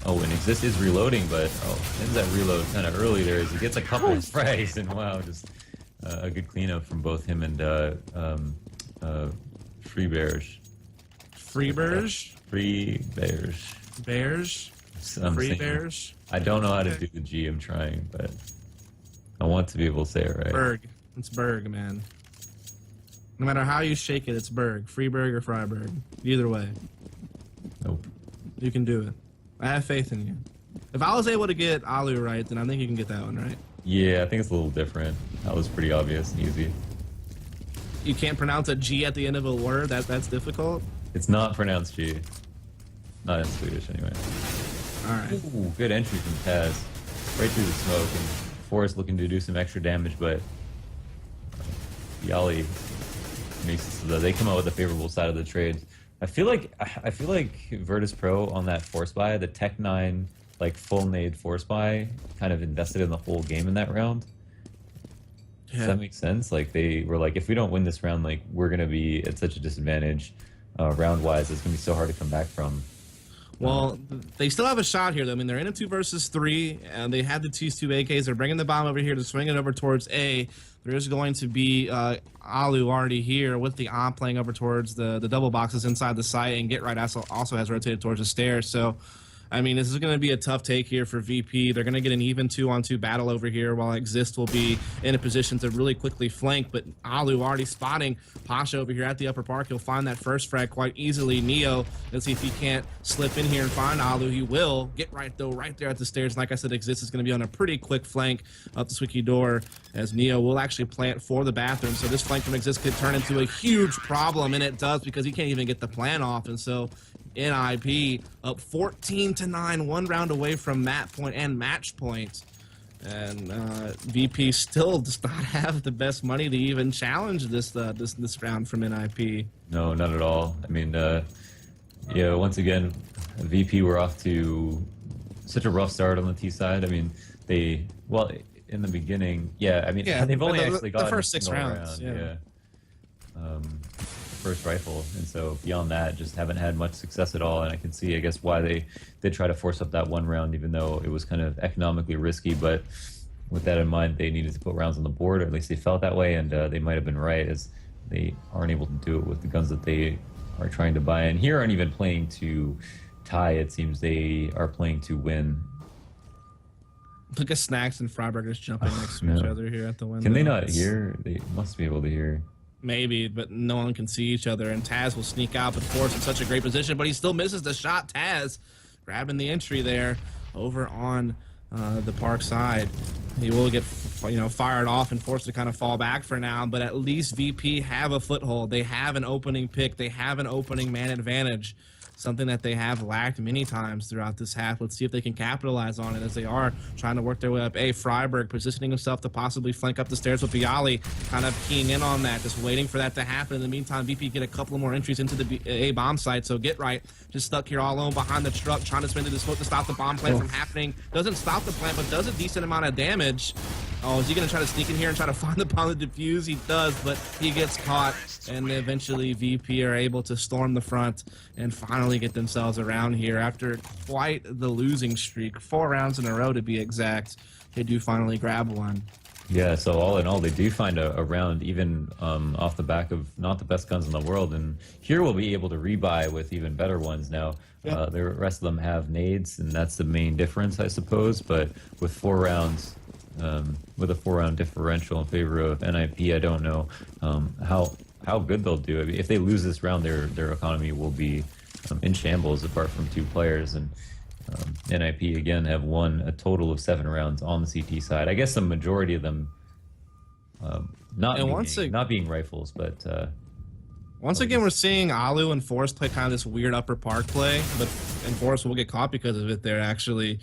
Oh, and Exist is reloading, but ends that reload kind of early there as he gets a couple of frags, and wow, just a good cleanup from both him and Free Bears. Free Bears? Free Bears. Bears? Free Bears? I don't know how to do the G, I'm trying, but I want to be able to say it right. Berg. It's Berg, man. No matter how you shake it, it's Berg. Freeberg or Freiburg. Either way. Nope. You can do it. I have faith in you. If I was able to get Alu right, then I think you can get that one right. Yeah, I think it's a little different. That was pretty obvious and easy. You can't pronounce a G at the end of a word? That's difficult? It's not pronounced G. Not in Swedish, anyway. Alright. Ooh, good entry from Taz. Right through the smoke, and Forrest looking to do some extra damage, but Bialy makes it so that they come out with the favorable side of the trade. I feel like Virtus.Pro on that force buy, the Tech 9 like full nade force buy, kind of invested in the whole game in that round. Yeah. Does that make sense? Like they were like, if we don't win this round, like we're gonna be at such a disadvantage round wise. It's gonna be so hard to come back from. Well, they still have a shot here, though. I mean, they're in a 2 versus 3, and they had the T2 AKs. They're bringing the bomb over here to swing it over towards A. There is going to be Alu already here with the op playing over towards the double boxes inside the site, and Get Right also has rotated towards the stairs. So, I mean, this is going to be a tough take here for VP. They're going to get an even 2-on-2 battle over here, while Exist will be in a position to really quickly flank. But Alu already spotting Pasha over here at the upper park. He'll find that first frag quite easily. Neo, let's see if he can't slip in here and find Alu. He will. Get Right, though, right there at the stairs. Like I said, Exist is going to be on a pretty quick flank up the Swicky door, as Neo will actually plant for the bathroom. So this flank from Exist could turn into a huge problem, and it does, because he can't even get the plan off. And so NIP up 14-9, 1 round away from map point and match point. And VP still does not have the best money to even challenge this round from NIP. No, not at all. I mean, Yeah, once again, VP were off to such a rough start on the T side. I mean, well, in the beginning, yeah, I mean, Yeah, they've only the actually gotten first 6 a single rounds. round, Yeah. First rifle, and so beyond that, just haven't had much success at all. And I can see, I guess, why they did try to force up that one round, even though it was kind of economically risky. But with that in mind, they needed to put rounds on the board, or at least they felt that way, and they might have been right, as they aren't able to do it with the guns that they are trying to buy. And here aren't even playing to tie. It seems they are playing to win. Look at Snacks and Freiburg just jumping next to each other here at the window. Can they not hear? They must be able to hear. Maybe, but no one can see each other. And Taz will sneak out, but Forrest in such a great position, but he still misses the shot. Taz grabbing the entry there over on the Park side. He will get fired off and forced to kind of fall back for now, but at least VP have a foothold. They have an opening pick. They have an opening man advantage, something that they have lacked many times throughout this half. Let's see if they can capitalize on it as they are trying to work their way up. Freiburg positioning himself to possibly flank up the stairs with Bialy, kind of keying in on that, just waiting for that to happen. In the meantime, VP get a couple more entries into the A bomb site, so Get Right just stuck here all alone behind the truck, trying to spin through the smoke to stop the bomb plant from happening. Doesn't stop the plant, but does a decent amount of damage. Oh, is he going to try to sneak in here and try to find the bomb to defuse? He does, but he gets caught, and eventually VP are able to storm the front and finally get themselves around here after quite the losing streak. 4 rounds in a row to be exact. They do finally grab one. Yeah, so all in all, they do find a round even off the back of not the best guns in the world, and here we'll be able to rebuy with even better ones now. Yeah. The rest of them have nades, and that's the main difference, I suppose, but with 4 rounds, with a 4-round differential in favor of NIP, I don't know how good they'll do. I mean, if they lose this round, their economy will be in shambles apart from 2 players, and NIP again have won a total of 7 rounds on the CT side. I guess the majority of them not being rifles, but once again we're seeing Alu and Forrest play kind of this weird upper park play, and Forrest will get caught because of it there actually.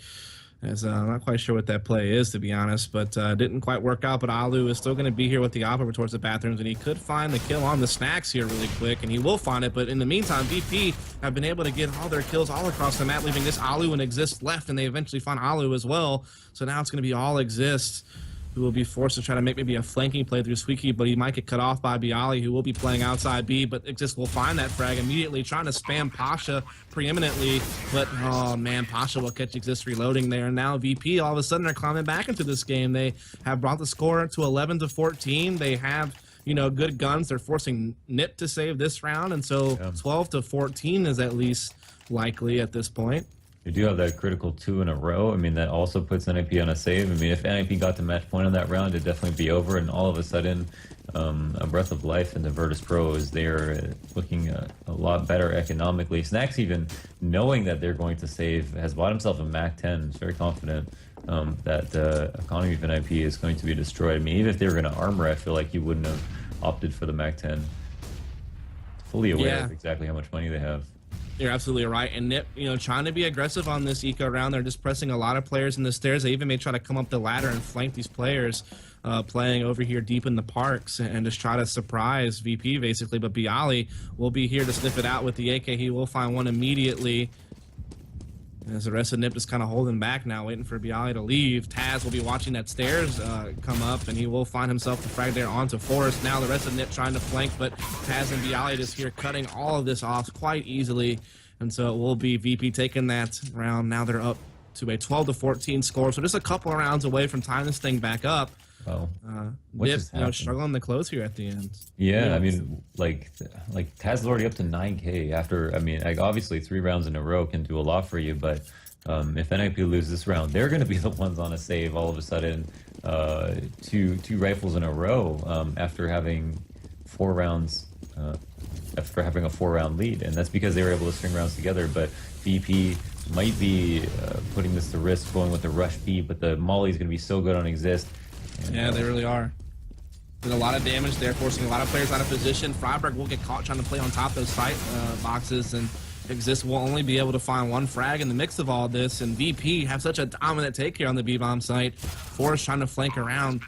As I'm not quite sure what that play is, to be honest, but didn't quite work out. But Alu is still going to be here with the op over towards the bathrooms, and he could find the kill on the Snacks here really quick, and he will find it. But in the meantime, VP have been able to get all their kills all across the map, leaving this Alu and Exist left, and they eventually find Alu as well. So now it's going to be all Exist, who will be forced to try to make maybe a flanking play through Squeaky, but he might get cut off by Bialy, who will be playing outside B, but Exist will find that frag immediately, trying to spam Pasha preeminently, but oh man, Pasha will catch Exist reloading there, and now VP all of a sudden are climbing back into this game. They have brought the score to 11-14. They have good guns. They're forcing Nip to save this round, and so 12-14 is at least likely at this point. They do have that critical 2 in a row. I mean, that also puts NIP on a save. I mean, if NIP got the match point on that round, it'd definitely be over. And all of a sudden, a breath of life in the Virtus.Pro is they're looking a lot better economically. Snacks, even knowing that they're going to save, has bought himself a Mac 10. He's very confident that the economy of NIP is going to be destroyed. I mean, even if they were going to armor, I feel like he wouldn't have opted for the Mac 10. Fully aware of exactly how much money they have. You're absolutely right. And Nip, trying to be aggressive on this eco round. They're just pressing a lot of players in the stairs. They even may try to come up the ladder and flank these players playing over here deep in the parks and just try to surprise VP, basically. But Bialy will be here to sniff it out with the AK. He will find one immediately. As the rest of Nip is kind of holding back now, waiting for Bialy to leave. Taz will be watching that stairs come up, and he will find himself the frag there onto Forrest. Now the rest of Nip trying to flank, but Taz and Bialy just here cutting all of this off quite easily. And so it will be VP taking that round. Now they're up to a 12-14 score, so just a couple of rounds away from tying this thing back up. Well, Nip, struggling to close here at the end. Yeah, I mean, like Taz is already up to 9K after. I mean, obviously 3 rounds in a row can do a lot for you, but if NIP loses this round, they're going to be the ones on a save all of a sudden. Two rifles in a row after having 4 rounds. After having a 4-round lead, and that's because they were able to string rounds together. But VP might be putting this to risk going with the rush B, but the Molly is going to be so good on Exist. And, yeah, they really are. Did a lot of damage there, forcing a lot of players out of position. Freiburg will get caught trying to play on top of those site boxes, and Exist will only be able to find 1 frag in the mix of all this, and VP have such a dominant take here on the B-bomb site. Forrest trying to flank around.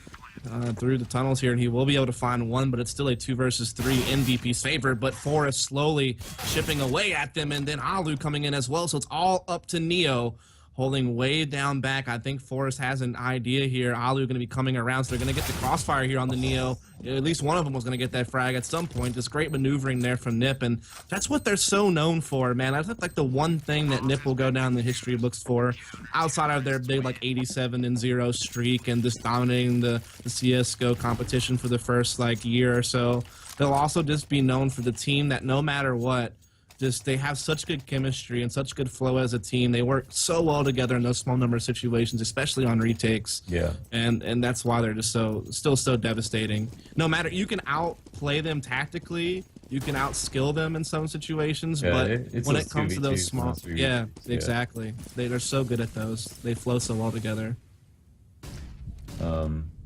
through the tunnels here, and he will be able to find one, but it's still a 2 versus 3 in VP's favor. But Forest slowly chipping away at them, and then Alu coming in as well. So it's all up to Neo, holding way down back. I think Forest has an idea here. Alu going to be coming around, so they're going to get the crossfire here on the Neo. At least one of them was going to get that frag at some point. Just great maneuvering there from Nip, and that's what they're so known for, man. I think like the one thing that Nip will go down the history books for, outside of their big like 87-0 streak and just dominating the CSGO competition for the first like year or so, they'll also just be known for the team that no matter what, just they have such good chemistry and such good flow as a team. They work so well together in those small number of situations, especially on retakes. Yeah. And that's why they're just still so devastating. No matter, you can outplay them tactically, you can outskill them in some situations, but when it comes to those small, yeah, exactly. They're so good at those. They flow so well together.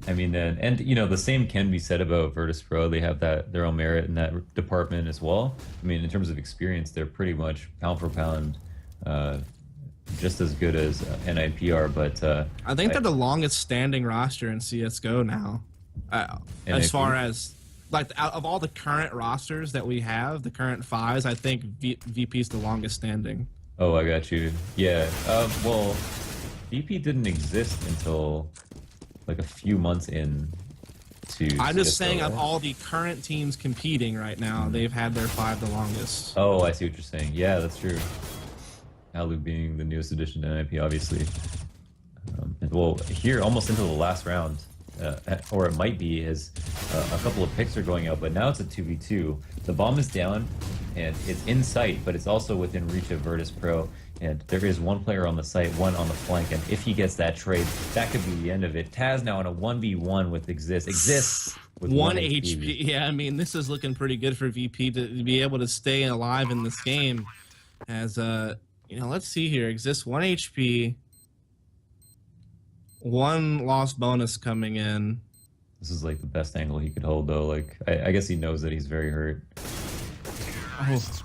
I mean, and you know, the same can be said about Virtus.Pro. They have their own merit in that department as well. I mean, in terms of experience, they're pretty much pound for pound just as good as NIP are. But I think they're the longest standing roster in CS:GO now, as far as like out of all the current rosters that we have, the current fives. I think VP is the longest standing. Oh, I got you. Yeah. Well, VP didn't exist until like a few months in to I'm just CSGO, saying right? of all the current teams competing right now, they've had their 5 the longest. Oh, I see what you're saying. Yeah, that's true. Alu being the newest addition to NIP, obviously. Well, here, almost into the last round, or it might be, as a couple of picks are going out, but now it's a 2v2. The bomb is down, and it's in sight, but it's also within reach of Virtus.Pro. And there is one player on the site, one on the flank, and if he gets that trade, that could be the end of it. Taz now in a 1v1 with Exists with 1 HP. Yeah, I mean, this is looking pretty good for VP to be able to stay alive in this game. As, you know, let's see here. Exists 1 HP. 1 loss bonus coming in. This is like the best angle he could hold, though. Like, I guess he knows that he's very hurt. Oh.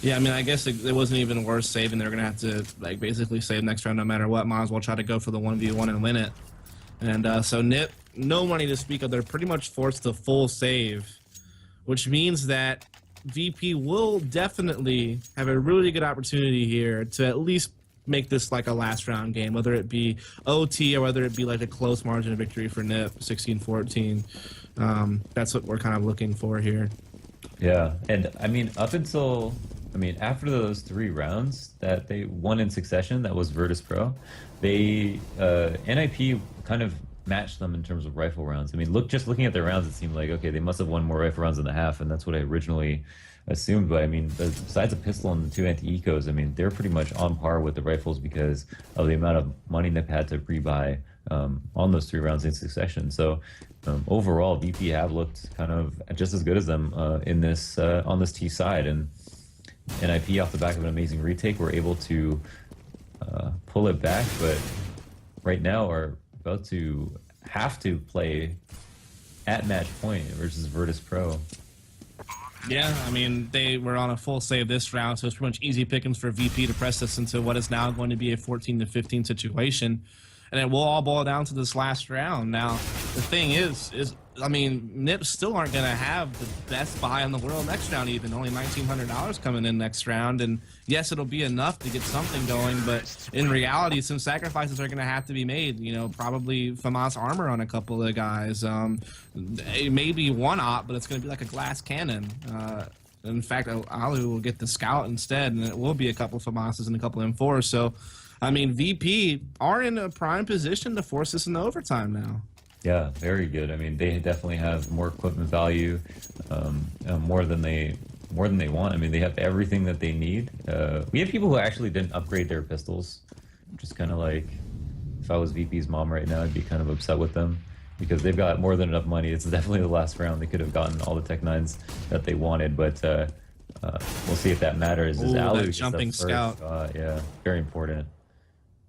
Yeah, I mean, I guess it wasn't even worth saving. They're going to have to, like, basically save next round no matter what. Might as well try to go for the 1v1 and win it. And so Nip, no money to speak of. They're pretty much forced to full save, which means that VP will definitely have a really good opportunity here to at least make this like a last round game, whether it be OT or whether it be like a close margin of victory for Nip, 16-14. That's what we're kind of looking for here. Yeah, and I mean, after those 3 rounds that they won in succession, that was Virtus.Pro, they NIP kind of matched them in terms of rifle rounds. I mean, looking at their rounds, it seemed like, okay, they must have won more rifle rounds in the half, and that's what I originally assumed. But I mean, besides a pistol and the 2 anti-ecos, I mean, they're pretty much on par with the rifles because of the amount of money Nip had to rebuy on those 3 rounds in succession. So overall, VP have looked kind of just as good as them in this on this T side, and NIP off the back of an amazing retake were able to pull it back, but right now are about to have to play at match point versus Virtus.Pro. Yeah, I mean, they were on a full save this round, so it's pretty much easy pickings for VP to press this into what is now going to be a 14-15 situation. And it will all boil down to this last round. Now, the thing is I mean, Nips still aren't going to have the best buy in the world next round even. Only $1,900 coming in next round. And yes, it'll be enough to get something going, but in reality, some sacrifices are going to have to be made. You know, probably FAMAS armor on a couple of guys. It may be one op, but it's going to be like a glass cannon. In fact, Alu will get the scout instead, and it will be a couple of FAMASs and a couple of M4s. So, I mean, VP are in a prime position to force this into overtime now. Yeah, very good. I mean, they definitely have more equipment value, more than they want. I mean, they have everything that they need. We have people who actually didn't upgrade their pistols, which is kind of like, if I was VP's mom right now, I'd be kind of upset with them because they've got more than enough money. It's definitely the last round. They could have gotten all the Tech 9s that they wanted, but we'll see if that matters. Ooh, that jumping scout. Yeah, very important.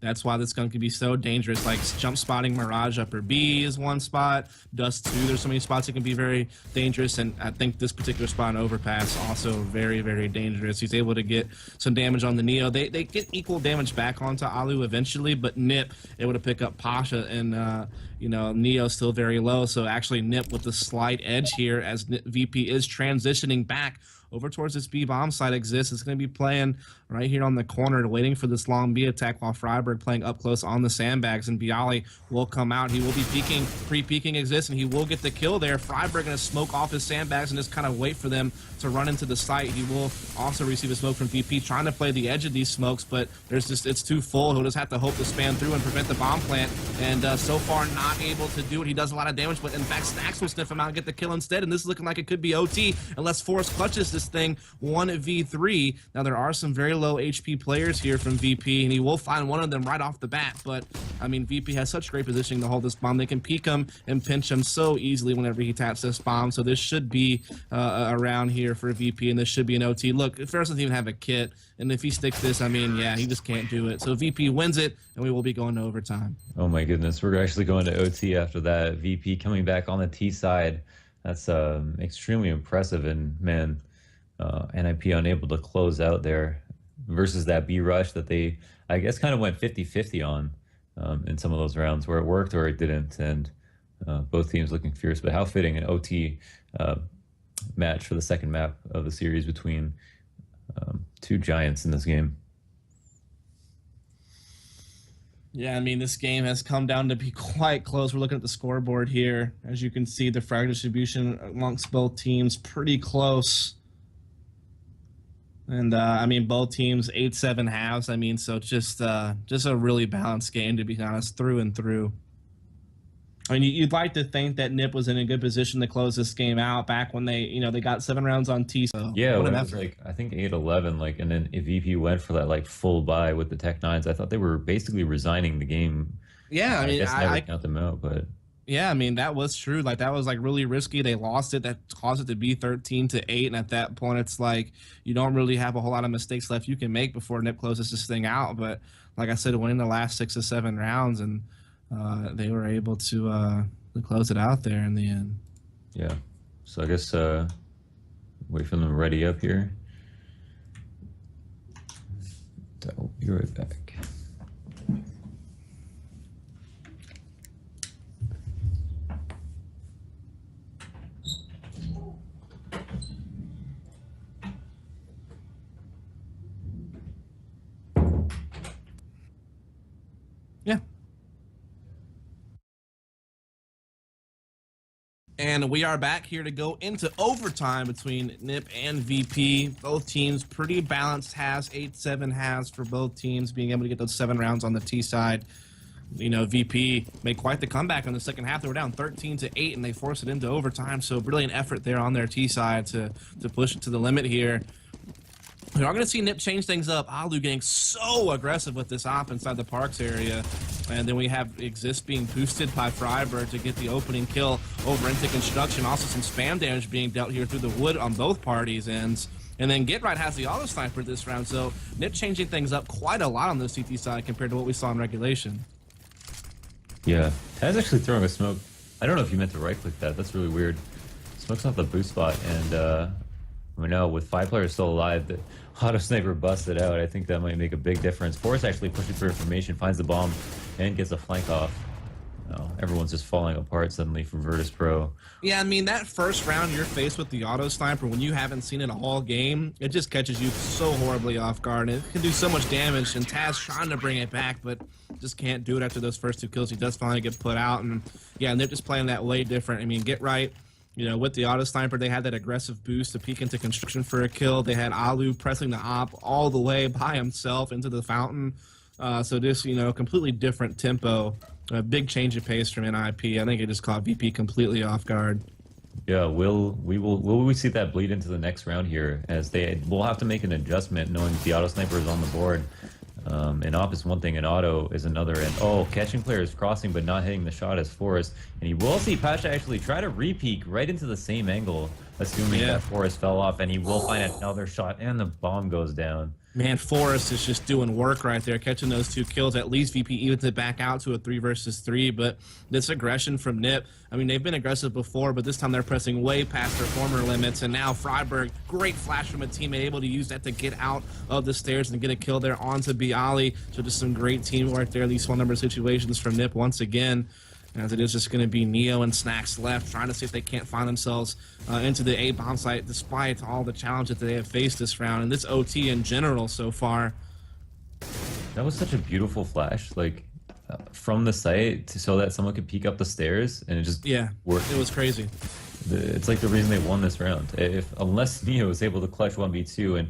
That's why this gun can be so dangerous. Like jump spotting Mirage upper B is one spot. Dust 2, there's so many spots that can be very dangerous. And I think this particular spot on Overpass also very, very dangerous. He's able to get some damage on the Neo. They get equal damage back onto Alu eventually, but Nip able to pick up Pasha, and you know, Neo's still very low. So actually Nip with the slight edge here as VP is transitioning back over towards this B bomb site exists. It's going to be playing right here on the corner, waiting for this long B attack, while Freiburg playing up close on the sandbags, and Bialy will come out. He will be peeking, pre-peeking exists, and he will get the kill there. Freiburg going to smoke off his sandbags and just kind of wait for them to run into the site. He will also receive a smoke from VP, trying to play the edge of these smokes, but there's just, it's too full. He'll just have to hope to span through and prevent the bomb plant, and so far not able to do it. He does a lot of damage, but in fact Stacks will sniff him out and get the kill instead, and this is looking like it could be OT unless Forrest clutches this thing 1v3. Now there are some very low HP players here from VP, and he will find one of them right off the bat, but I mean VP has such great positioning to hold this bomb. They can peek him and pinch him so easily whenever he taps this bomb, so this should be a round here for VP, and this should be an OT. Look, Ferris doesn't even have a kit, and if he sticks this, I mean, yeah, he just can't do it. So VP wins it, and we will be going to overtime. Oh my goodness, we're actually going to OT after that. VP coming back on the T side. That's extremely impressive, and man, NIP unable to close out there versus that B rush that they, I guess, kind of went 50-50 on in some of those rounds where it worked or it didn't, and both teams looking fierce. But how fitting an OT match for the second map of the series between two giants in this game. Yeah, I mean, this game has come down to be quite close. We're looking at the scoreboard here. As you can see, the frag distribution amongst both teams pretty close. And I mean, both teams 8-7 halves. I mean, so just a really balanced game, to be honest, through and through. I mean, you'd like to think that Nip was in a good position to close this game out back when they, you know, they got 7 rounds on T. So yeah, when it was like, I think 8-11, like, and then if VP went for that like full buy with the Tech 9s, I thought they were basically resigning the game. Yeah, I mean, guess never count them out, but yeah, I mean, that was true. Like, that was like really risky. They lost it. That caused it to be 13-8, and at that point, it's like you don't really have a whole lot of mistakes left you can make before Nip closes this thing out. But like I said, winning the last 6 or 7 rounds, and they were able to close it out there in the end. Yeah. So I guess wait for them to ready up here. I'll be right back. Yeah. And we are back here to go into overtime between Nip and VP. Both teams pretty balanced halves, 8-7 halves for both teams, being able to get those 7 rounds on the T side. You know, VP made quite the comeback in the second half. They were down 13-8, and they forced it into overtime. So brilliant effort there on their T side to push it to the limit here. We are going to see Nip change things up. Alu getting so aggressive with this op inside the Parks area. And then we have Exist being boosted by Freiburg to get the opening kill over into Construction. Also some spam damage being dealt here through the wood on both parties' ends. And then Get Right has the auto sniper this round. So Nip changing things up quite a lot on the CT side compared to what we saw in regulation. Yeah, Taz actually throwing a smoke. I don't know if you meant to right click that. That's really weird. Smokes off the boost spot, and we know with 5 players still alive, the auto sniper busted out. I think that might make a big difference. Forrest actually pushing for information, finds the bomb, and gets a flank off. No, everyone's just falling apart suddenly from Virtus.Pro. Yeah, I mean, that first round you're faced with the auto sniper when you haven't seen it all game, it just catches you so horribly off guard. And it can do so much damage, and Taz trying to bring it back, but just can't do it after those first 2 kills. He does finally get put out, and yeah, and they're just playing that way different. I mean, Get Right, you know, with the auto sniper, they had that aggressive boost to peek into Construction for a kill. They had Alu pressing the op all the way by himself into the fountain. So just, you know, completely different tempo. A big change of pace from NIP. I think it just caught VP completely off guard. Yeah, will we see that bleed into the next round here, as we'll have to make an adjustment knowing that the auto sniper is on the board. And op is one thing, and auto is another. And oh, catching players crossing but not hitting the shot as Forrest. And he will see Pasha actually try to re-peek right into the same angle, assuming that Forrest fell off, and he will find another shot, and the bomb goes down. Man, Forrest is just doing work right there, catching those 2 kills. At least VP evens it back out to a 3 versus 3, but this aggression from Nip, I mean, they've been aggressive before, but this time they're pressing way past their former limits, and now Freiburg, great flash from a teammate, able to use that to get out of the stairs and get a kill there onto Bialy. So just some great teamwork there, these small number of situations from Nip once again. As it is just going to be Neo and Snacks left, trying to see if they can't find themselves into the A bomb site, despite all the challenges that they have faced this round and this OT in general so far. That was such a beautiful flash, like from the site so that someone could peek up the stairs, and it just worked. It was crazy. It's like the reason they won this round. Unless Neo was able to clutch 1v2, and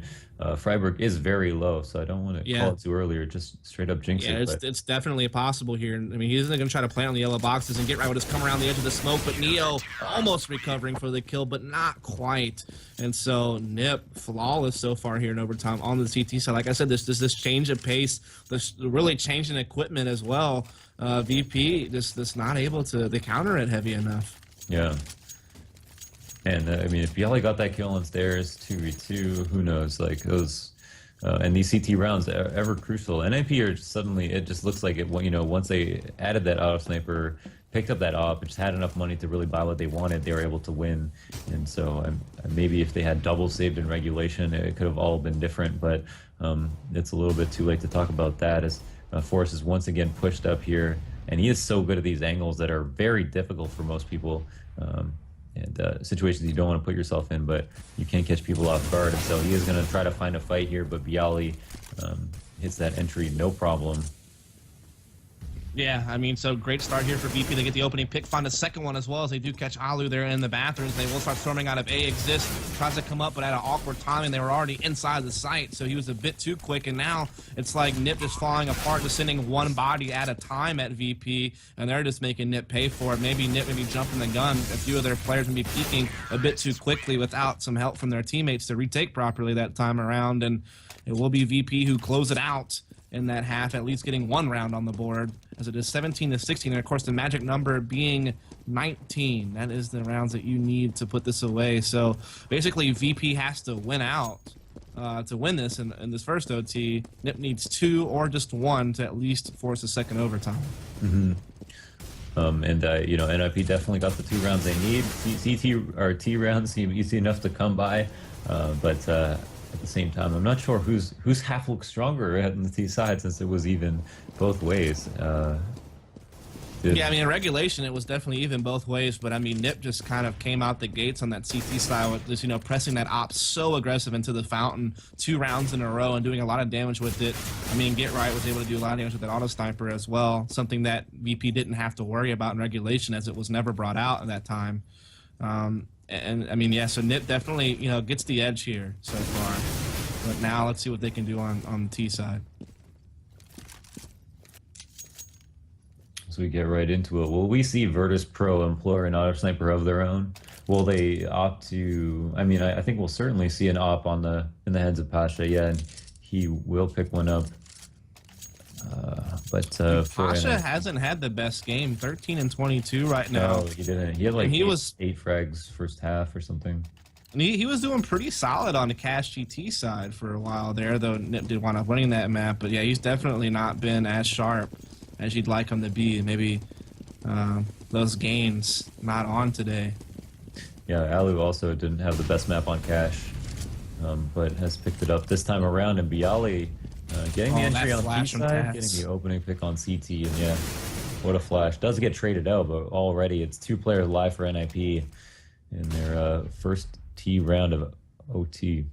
Freiburg is very low, so I don't want to call it too early or just straight up jinx it. Yeah, it's definitely possible here. I mean, he isn't going to try to play on the yellow boxes and get right with his come around the edge of the smoke, but Neo almost recovering for the kill, but not quite. And so Nip, flawless so far here in overtime on the CT side. Like I said, this change of pace, this really changing equipment as well. VP just not able to counter it heavy enough. Yeah. And I mean, if Bialy got that kill on stairs, 2v2, who knows? Like those, and these CT rounds are ever crucial. NIP are suddenly, it just looks like it. You know, once they added that auto sniper, picked up that op, just had enough money to really buy what they wanted, they were able to win. And so maybe if they had double saved in regulation, it could have all been different. But it's a little bit too late to talk about that, as Forrest is once again pushed up here, and he is so good at these angles that are very difficult for most people. And situations you don't want to put yourself in, but you can't catch people off guard. And so he is going to try to find a fight here, but Bialy hits that entry no problem. Yeah, I mean, so great start here for VP. They get the opening pick, find a second one as well as they do catch Alu there in the bathrooms. They will start storming out of A Exist. Tries to come up, but at an awkward timing, they were already inside the site, so he was a bit too quick. And now it's like Nip just falling apart, just sending one body at a time at VP, and they're just making Nip pay for it. Maybe Nip may be jumping the gun. A few of their players may be peeking a bit too quickly without some help from their teammates to retake properly that time around, and it will be VP who close it out in that half, at least getting one round on the board, as it is 17-16, and of course the magic number being 19. That is the rounds that you need to put this away. So basically VP has to win out to win this in this first OT. Nip needs 2 or just 1 to at least force a second overtime. You know, NIP definitely got the 2 rounds they need. CT or T rounds seem easy enough to come by, but at the same time, I'm not sure whose half looks stronger on the T side, since it was even both ways. Yeah, I mean, in regulation, it was definitely even both ways, but I mean, Nip just kind of came out the gates on that CT style with just, you know, pressing that op so aggressive into the fountain 2 rounds in a row and doing a lot of damage with it. I mean, Get Right was able to do a lot of damage with that auto sniper as well, something that VP didn't have to worry about in regulation, as it was never brought out at that time. And I mean, yeah, so Nip definitely, you know, gets the edge here so far. But now let's see what they can do on the T side. So we get right into it. Will we see Virtus.Pro employ an auto sniper of their own? Will they opt to? I mean, I think we'll certainly see an op in the heads of Pasha. Yeah, and he will pick one up. But Pasha hasn't had the best game. 13 and 22 right now. No, he didn't. He had like eight frags first half or something. And he was doing pretty solid on the Cash GT side for a while there, though Nip did wind up winning that map. But yeah, he's definitely not been as sharp as you'd like him to be. Maybe those gains not on today. Yeah, Alu also didn't have the best map on Cash, but has picked it up this time around. And Bialy getting the entry on T side, getting the opening pick on CT, and yeah, what a flash. Does get traded out, but already it's 2 players live for NIP in their first T round of OT.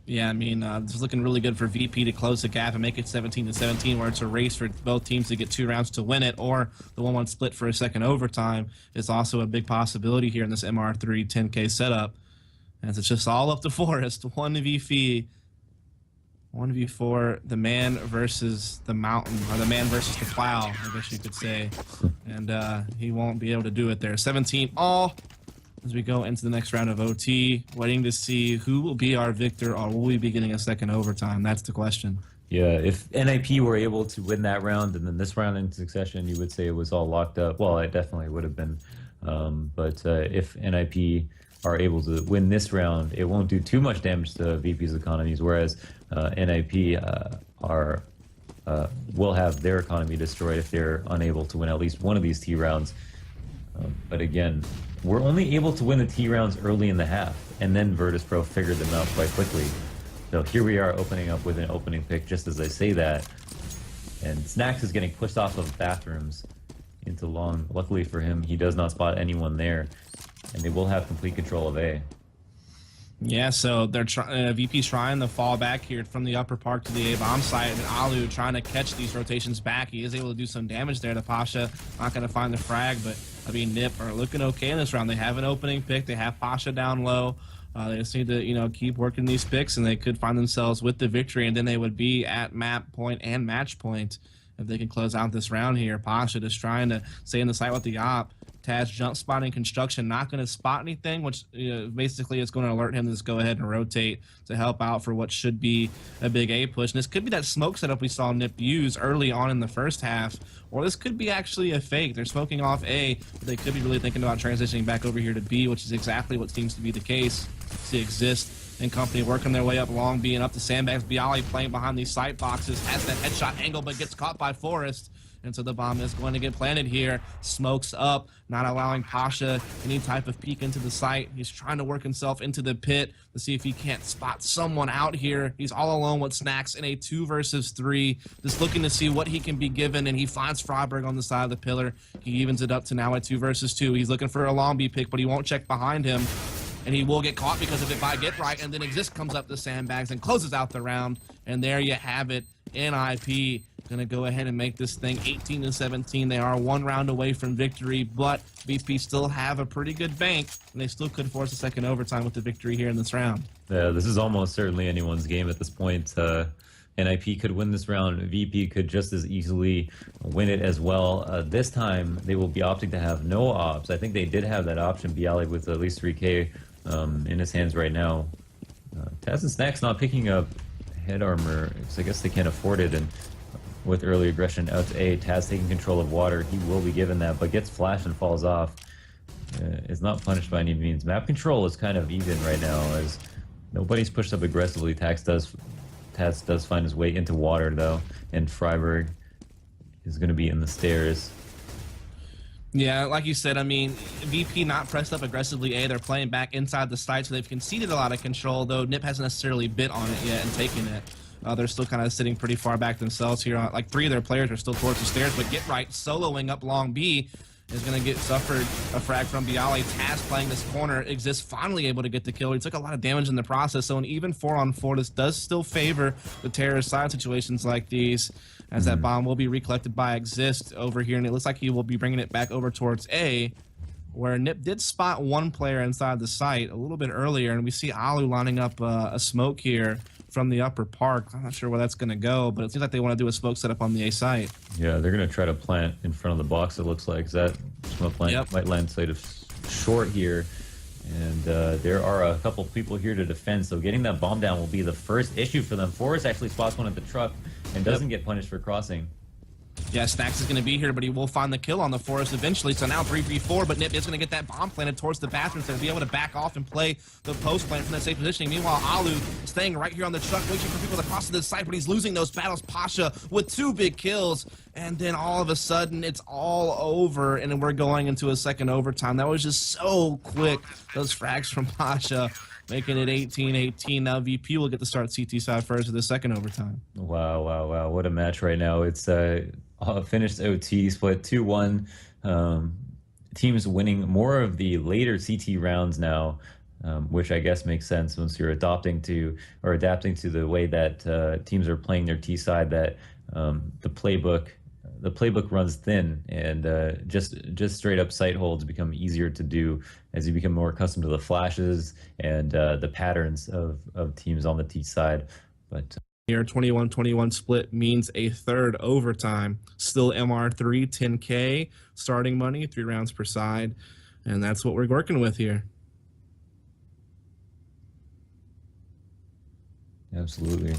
Yeah, I mean, this is looking really good for VP to close the gap and make it 17-17, where it's a race for both teams to get 2 rounds to win it, or the 1-1 split for a second overtime is also a big possibility here in this MR3 10K setup. As it's just all up to Forrest, 1v4, the man versus the mountain, or the man versus the plow, I guess you could say. And he won't be able to do it there. 17 all. As we go into the next round of OT, waiting to see who will be our victor, or will we be getting a second overtime? That's the question. Yeah, if NIP were able to win that round and then this round in succession, you would say it was all locked up. Well, it definitely would have been. But if NIP are able to win this round, it won't do too much damage to VP's economies, whereas NIP will have their economy destroyed if they're unable to win at least one of these T rounds. But again, we're only able to win the T rounds early in the half, and then Virtus.Pro figured them out quite quickly. So here we are opening up with an opening pick just as I say that. And Snacks is getting pushed off of bathrooms into long. Luckily for him, he does not spot anyone there. And they will have complete control of A. Yeah, so they're VP's trying to fall back here from the upper park to the A bomb site, and Alu trying to catch these rotations back. He is able to do some damage there to Pasha. Not going to find the frag, but I mean, NIP are looking okay in this round. They have an opening pick. They have Pasha down low. They just need to, keep working these picks, and they could find themselves with the victory, and then they would be at map point and match point if they can close out this round here. Pasha just trying to stay in the site with the op. Taz jump spotting construction, not going to spot anything, which basically is going to alert him to just go ahead and rotate to help out for what should be a big A push. And this could be that smoke setup we saw NIP use early on in the first half, or this could be actually a fake. They're smoking off A, but they could be really thinking about transitioning back over here to B, which is exactly what seems to be the case. To exist and company working their way up long B and up to sandbags. Bialy playing behind these sight boxes, has that headshot angle, but gets caught by Forrest. And so the bomb is going to get planted here. Smokes up, not allowing Pasha any type of peek into the site. He's trying to work himself into the pit to see if he can't spot someone out here. He's all alone with Snacks in a 2 versus 3, just looking to see what he can be given, and he finds Freiberg on the side of the pillar. He evens it up to now a 2 versus 2. He's looking for a long B pick, but he won't check behind him. And he will get caught because of it by Get Right, and then Exist comes up the sandbags and closes out the round. And there you have it. NIP gonna go ahead and make this thing 18-17. They are 1 round away from victory, but VP still have a pretty good bank, and they still could force a second overtime with the victory here in this round. Yeah, this is almost certainly anyone's game at this point. NIP could win this round. VP could just as easily win it as well. This time, they will be opting to have no ops. I think they did have that option, Bialy, with at least 3K in his hands right now. Taz and Snacks not picking up head armor, because I guess they can't afford it, and with early aggression out to A, Taz taking control of water, he will be given that, but gets flashed and falls off. Is not punished by any means. Map control is kind of even right now, as nobody's pushed up aggressively. Taz does find his way into water, though, and Freiberg is going to be in the stairs. Yeah, like you said, I mean, VP not pressed up aggressively A. They're playing back inside the site, so they've conceded a lot of control, though NIP hasn't necessarily bit on it yet and taken it. They're still kind of sitting pretty far back themselves here. Like 3 of their players are still towards the stairs, but Get Right soloing up long B is going to get suffered a frag from Bialy. Taz playing this corner, Exists finally able to get the kill. He took a lot of damage in the process, so an even 4-on-4, this does still favor the terrorist side situations like these, as that bomb will be recollected by Exist over here, and it looks like he will be bringing it back over towards A, where NIP did spot 1 player inside the site a little bit earlier, and we see Alu lining up a smoke here from the upper park. I'm not sure where that's going to go, but it seems like they want to do a smoke setup on the A site. Yeah, they're going to try to plant in front of the box, it looks like. That smoke plant might land side of short here. And there are a couple people here to defend, so getting that bomb down will be the first issue for them. Forrest actually spots one at the truck and doesn't get punished for crossing. Yeah, Snacks is going to be here, but he will find the kill on the Forest eventually. So now 3v4, but NIP is going to get that bomb planted towards the bathrooms to be able to back off and play the post plant from that safe positioning. Meanwhile, Alu staying right here on the truck, waiting for people to cross to the site, but he's losing those battles. Pasha with 2 big kills, and then all of a sudden, it's all over, and we're going into a second overtime. That was just so quick, those frags from Pasha, making it 18-18. Now VP will get to start CT side first of the second overtime. Wow. What a match right now. It's finished OT, split 2-1. Teams winning more of the later CT rounds now, which I guess makes sense once you're adapting to the way that teams are playing their T side, that the playbook runs thin, and just straight up sight holds become easier to do as you become more accustomed to the flashes and the patterns of teams on the T side. But Here, 21-21 split means a third overtime. Still MR3, 10K, starting money, 3 rounds per side. And that's what we're working with here. absolutely.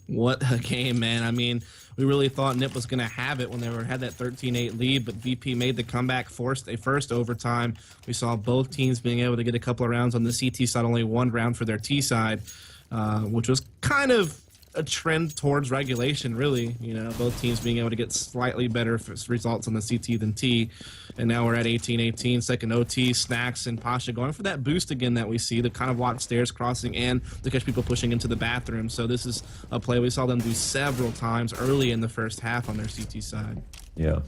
What a game, man. I mean, We really thought Nip was going to have it when they had that 13-8 lead, but VP made the comeback, forced a first overtime. We saw both teams being able to get a couple of rounds on the CT side, only one round for their T side, which was kind of a trend towards regulation, really. You know, both teams being able to get slightly better results on the CT than T. And now we're at 18-18, second OT, Snacks and Pasha going for that boost again that we see, to kind of watch stairs crossing and to catch people pushing into the bathroom. So this is a play we saw them do several times early in the first half on their CT side. Yeah.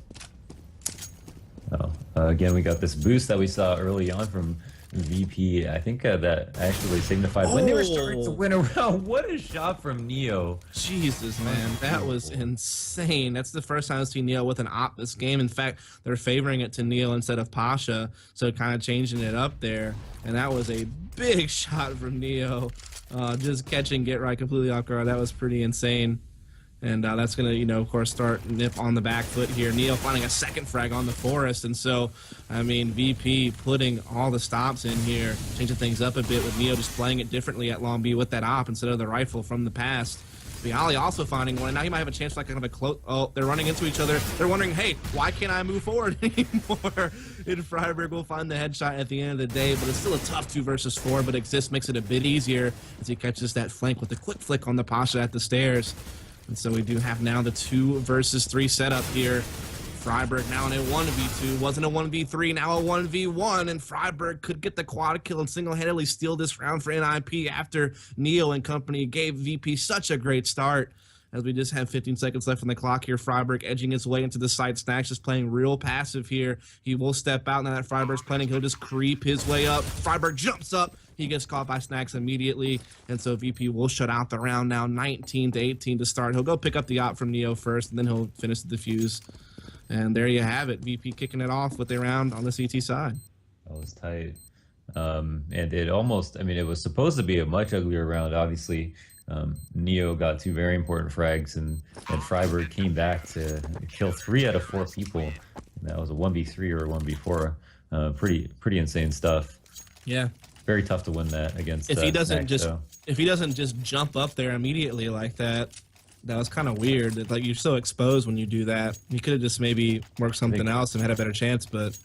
Again, we got this boost that we saw early on from VP. I think that actually signified when they were starting to win around. What a shot from Neo. Jesus, man. That was insane. That's the first time I've seen Neo with an op this game. In fact, they're favoring it to Neo instead of Pasha, so kind of changing it up there. And that was a big shot from Neo. Just catching Get Right completely off guard. That was pretty insane. And that's going to, you know, of course, start Nip on the back foot here. Neo finding a second frag on the Forest. And so, I mean, VP putting all the stops in here, changing things up a bit with Neo just playing it differently at Long B with that op instead of the rifle from the past. Bialy also finding one, and now he might have a chance for like kind of a close. Oh, they're running into each other. They're wondering, hey, why can't I move forward anymore? And Freiburg will find the headshot at the end of the day, but it's still a tough 2 versus 4. But Exist makes it a bit easier as he catches that flank with a quick flick on the Pasha at the stairs. And so we do have now the 2 versus 3 setup here. Freiburg now in a 1v2, wasn't a 1v3, now a 1v1, and Freiburg could get the quad kill and single-handedly steal this round for NIP after Neo and company gave VP such a great start. As we just have 15 seconds left on the clock here, Freiburg edging his way into the side. Snacks just playing real passive here. He will step out now that Freiburg's planning. He'll just creep his way up. Freiburg jumps up. He gets caught by Snacks immediately, and so VP will shut out the round now, 19-18 to start. He'll go pick up the op from Neo first, and then he'll finish the defuse. And there you have it, VP kicking it off with a round on the CT side. That was tight. And it almost, I mean, it was supposed to be a much uglier round, obviously. Neo got 2 very important frags, and Freiburg came back to kill 3 out of 4 people. And that was a 1v3 or a 1v4. Pretty insane stuff. Yeah. Very tough to win that against. If he doesn't just jump up there immediately like that, that was kind of weird. That, like, you're so exposed when you do that. You could have just maybe worked something else and had a better chance, but.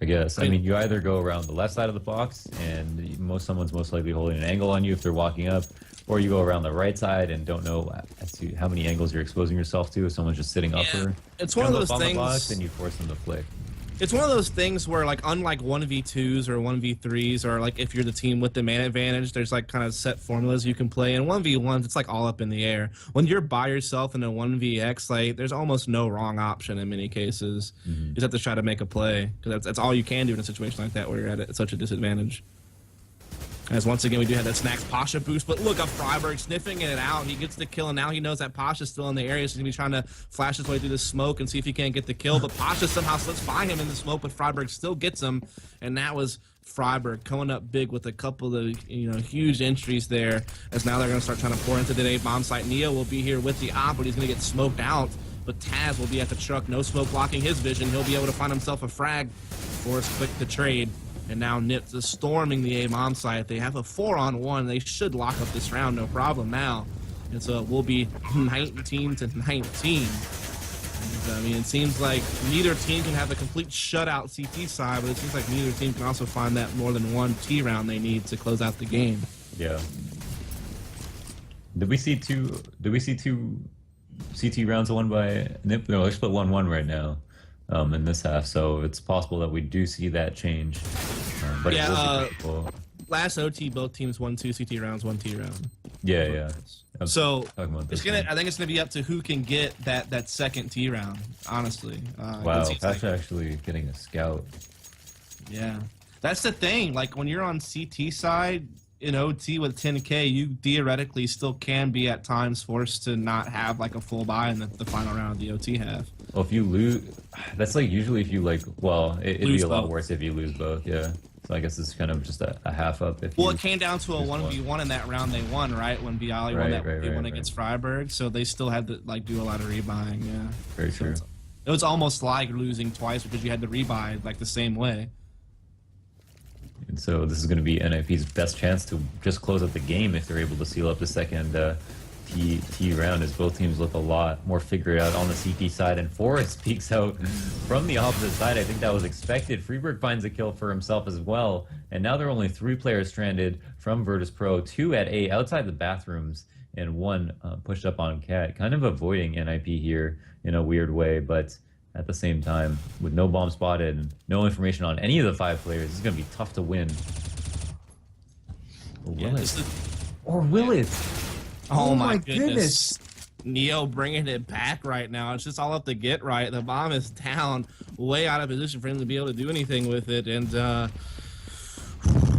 I guess. I mean, you either go around the left side of the box, and someone's most likely holding an angle on you if they're walking up, or you go around the right side and don't know as to how many angles you're exposing yourself to if someone's just sitting upper. It's one of those things. Box, and you force them to flick. It's one of those things where, like, unlike 1v2s or 1v3s, or like if you're the team with the man advantage, there's like kind of set formulas you can play. In 1v1s, it's like all up in the air. When you're by yourself in a 1vx, like, there's almost no wrong option in many cases. You just have to try to make a play, because that's all you can do in a situation like that where you're at such a disadvantage. As once again, we do have that Snacks Pasha boost, but look, Freiburg sniffing it out. He gets the kill, and now he knows that Pasha's still in the area, so he's going to be trying to flash his way through the smoke and see if he can't get the kill. But Pasha somehow slips by him in the smoke, but Freiburg still gets him, and that was Freiburg coming up big with a couple of, you know, huge entries there, as now they're going to start trying to pour into the A bomb site. Neo will be here with the op, but he's going to get smoked out. But Taz will be at the truck, no smoke blocking his vision. He'll be able to find himself a frag. Forrest quick to trade. And now Nips is storming the A-bomb site. They have a 4-on-1. They should lock up this round, no problem now. And so it will be 19-19. And, I mean, it seems like neither team can have a complete shutout CT side, but it seems like neither team can also find that more than one T round they need to close out the game. Yeah. Did we see two CT rounds won by Nip? No, they're split 1-1 right now. In this half, so it's possible that we do see that change. But yeah, last OT, both teams won 2 CT rounds, 1 T round. Yeah. So it's gonna. I think it's gonna be up to who can get that second T round. Honestly. Wow, that's actually getting a scout. Yeah, that's the thing. Like, when you're on CT side in OT with 10K, you theoretically still can be at times forced to not have like a full buy in the final round of the OT half. Well, if you lose, that's like usually if you like, well, it'd be a lot worse if you lose both, yeah. So I guess it's kind of just a half up. Well, it came down to a 1v1 in that round they won, right? When Bialy won that they won against Freiburg, so they still had to like do a lot of rebuying, yeah. Very true. It was almost like losing twice because you had to rebuy like the same way. And so this is going to be NIP's best chance to just close out the game if they're able to seal up the second T round as both teams look a lot more figured out on the CT side, and Forrest peeks out from the opposite side. I think that was expected. Freeberg finds a kill for himself as well, and now there are only 3 players stranded from Virtus.Pro, 2 at A outside the bathrooms, and 1 pushed up on Cat, kind of avoiding NIP here in a weird way, but at the same time, with no bomb spotted and no information on any of the 5 players, it's going to be tough to win. Or will it? Oh my goodness. Neo bringing it back right now. It's just all up to get right. The bomb is down, way out of position for him to be able to do anything with it. And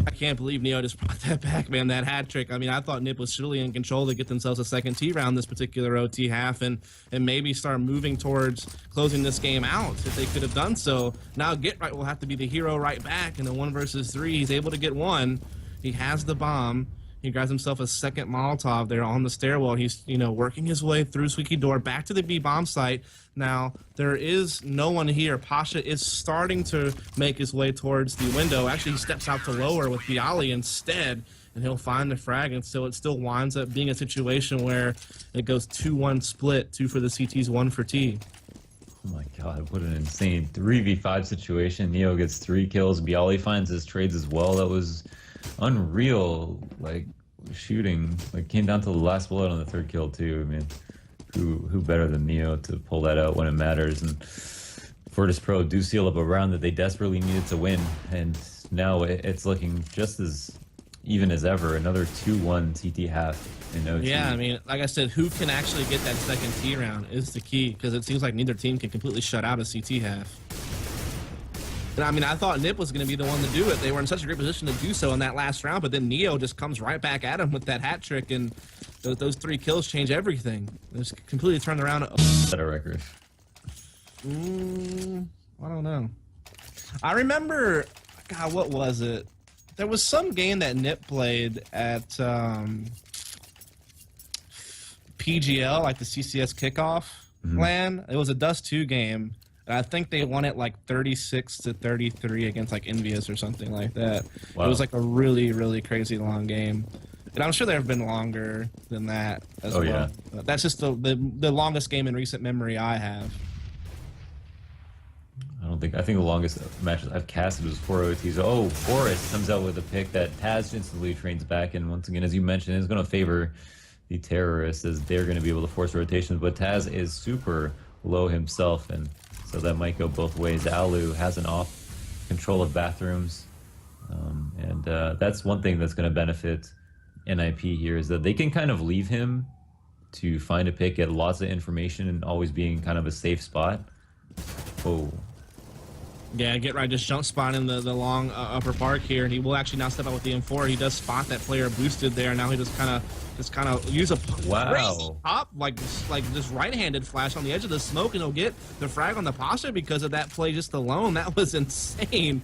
I can't believe Neo just brought that back, man. That hat trick. I mean, I thought Nip was surely in control to get themselves a second T round this particular OT half and maybe start moving towards closing this game out if they could have done so. Now Get Right will have to be the hero right back in the 1 versus 3. He's able to get 1. He has the bomb. He grabs himself a second Molotov there on the stairwell. He's, working his way through Squeaky Door back to the B bomb site. Now, there is no one here. Pasha is starting to make his way towards the window. Actually, he steps out to lower with Bialy instead, and he'll find the frag. And so it still winds up being a situation where it goes 2-1 split, 2 for the CTs, 1 for T. Oh my god, what an insane 3v5 situation. Neo gets 3 kills. Bialy finds his trades as well. That was unreal, like shooting, like came down to the last bullet on the 3rd kill too. I mean, who better than Neo to pull that out when it matters? And Virtus.Pro do seal up a round that they desperately needed to win, and now it's looking just as even as ever. Another 2-1 CT half in OT. Yeah, I mean, like I said, who can actually get that second T round is the key, because it seems like neither team can completely shut out a CT half. And I mean, I thought Nip was going to be the one to do it. They were in such a great position to do so in that last round, but then Neo just comes right back at him with that hat trick, and those 3 kills change everything. It's completely turned around. Set a record. I don't know. I remember, God, what was it? There was some game that Nip played at PGL, like the CCS kickoff LAN. It was a Dust 2 game. I think they won it like 36-33 against like Envious or something like that. Wow. It was like a really, really crazy long game. And I'm sure there have been longer than that as well. Yeah. That's just the longest game in recent memory I have. I think the longest matches I've casted was 4 OTs. Oh, Forrest comes out with a pick that Taz instantly trains back, and once again, as you mentioned, is going to favor the terrorists as they're going to be able to force rotations, but Taz is super low himself, and so that might go both ways. Alu has an off control of bathrooms, and that's one thing that's going to benefit NIP here, is that they can kind of leave him to find a pick, get lots of information, and always being kind of a safe spot. Oh. Yeah, Get Right just jump spot in the long upper park here, and he will actually now step out with the M4. He does spot that player boosted there. Now he just kind of use a crazy pop, like this right-handed flash on the edge of the smoke, and he'll get the frag on the posture because of that play just alone. That was insane.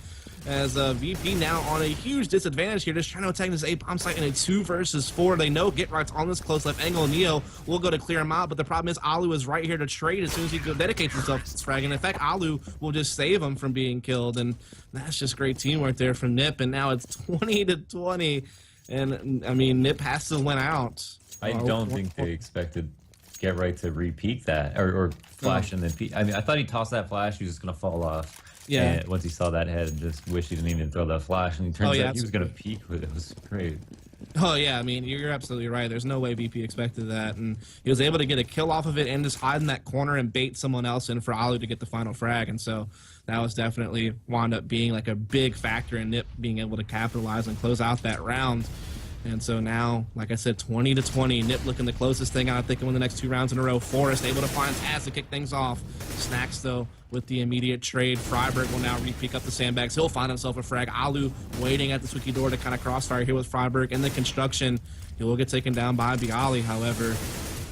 As VP now on a huge disadvantage here, just trying to attack this A bomb site in a 2 versus 4. They know Get Right's on this close left angle. Neo will go to clear him out, but the problem is Alu is right here to trade as soon as he dedicates himself to this frag. And in fact, Alu will just save him from being killed, and that's just great teamwork there from Nip. And now it's 20-20, and I mean, Nip has to win out. I don't think they expected Get Right to repeat that or flash and then peek. I mean, I thought he tossed that flash, he was just gonna fall off. Yeah. And once he saw that head, just wished he didn't even throw that flash, and he turns out he was going to peek with it. It was great. Oh, yeah, I mean, you're absolutely right. There's no way VP expected that, and he was able to get a kill off of it and just hide in that corner and bait someone else in for Alu to get the final frag, and so that was definitely wound up being like a big factor in Nip being able to capitalize and close out that round. And so now, like I said, 20-20. Nip looking the closest thing out. They can win the next 2 rounds in a row. Forrest able to find Taz to kick things off. Snacks, though, with the immediate trade. Freiberg will now re-pick up the sandbags. He'll find himself a frag. Alu waiting at the Squeaky Door to kind of crossfire here with Freiberg. In the construction, he will get taken down by Bialy, however.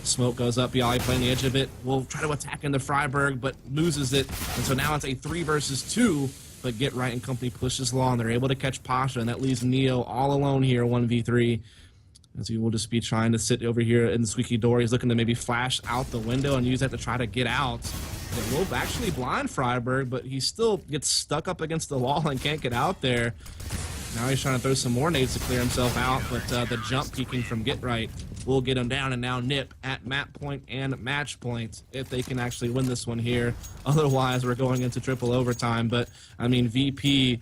Smoke goes up. Bialy playing the edge of it. Will try to attack into Freiberg, but loses it. And so now it's a 3 versus 2. But Get Right and company pushes along. They're able to catch Pasha, and that leaves Neo all alone here, 1v3. As he will just be trying to sit over here in the Squeaky Door. He's looking to maybe flash out the window and use that to try to get out. It will actually blind Freiberg, but he still gets stuck up against the wall and can't get out there. Now he's trying to throw some more nades to clear himself out, but the jump peeking from Get Right will get him down, and now Nip at map point and match point if they can actually win this one here. Otherwise, we're going into triple overtime. But, I mean, VP,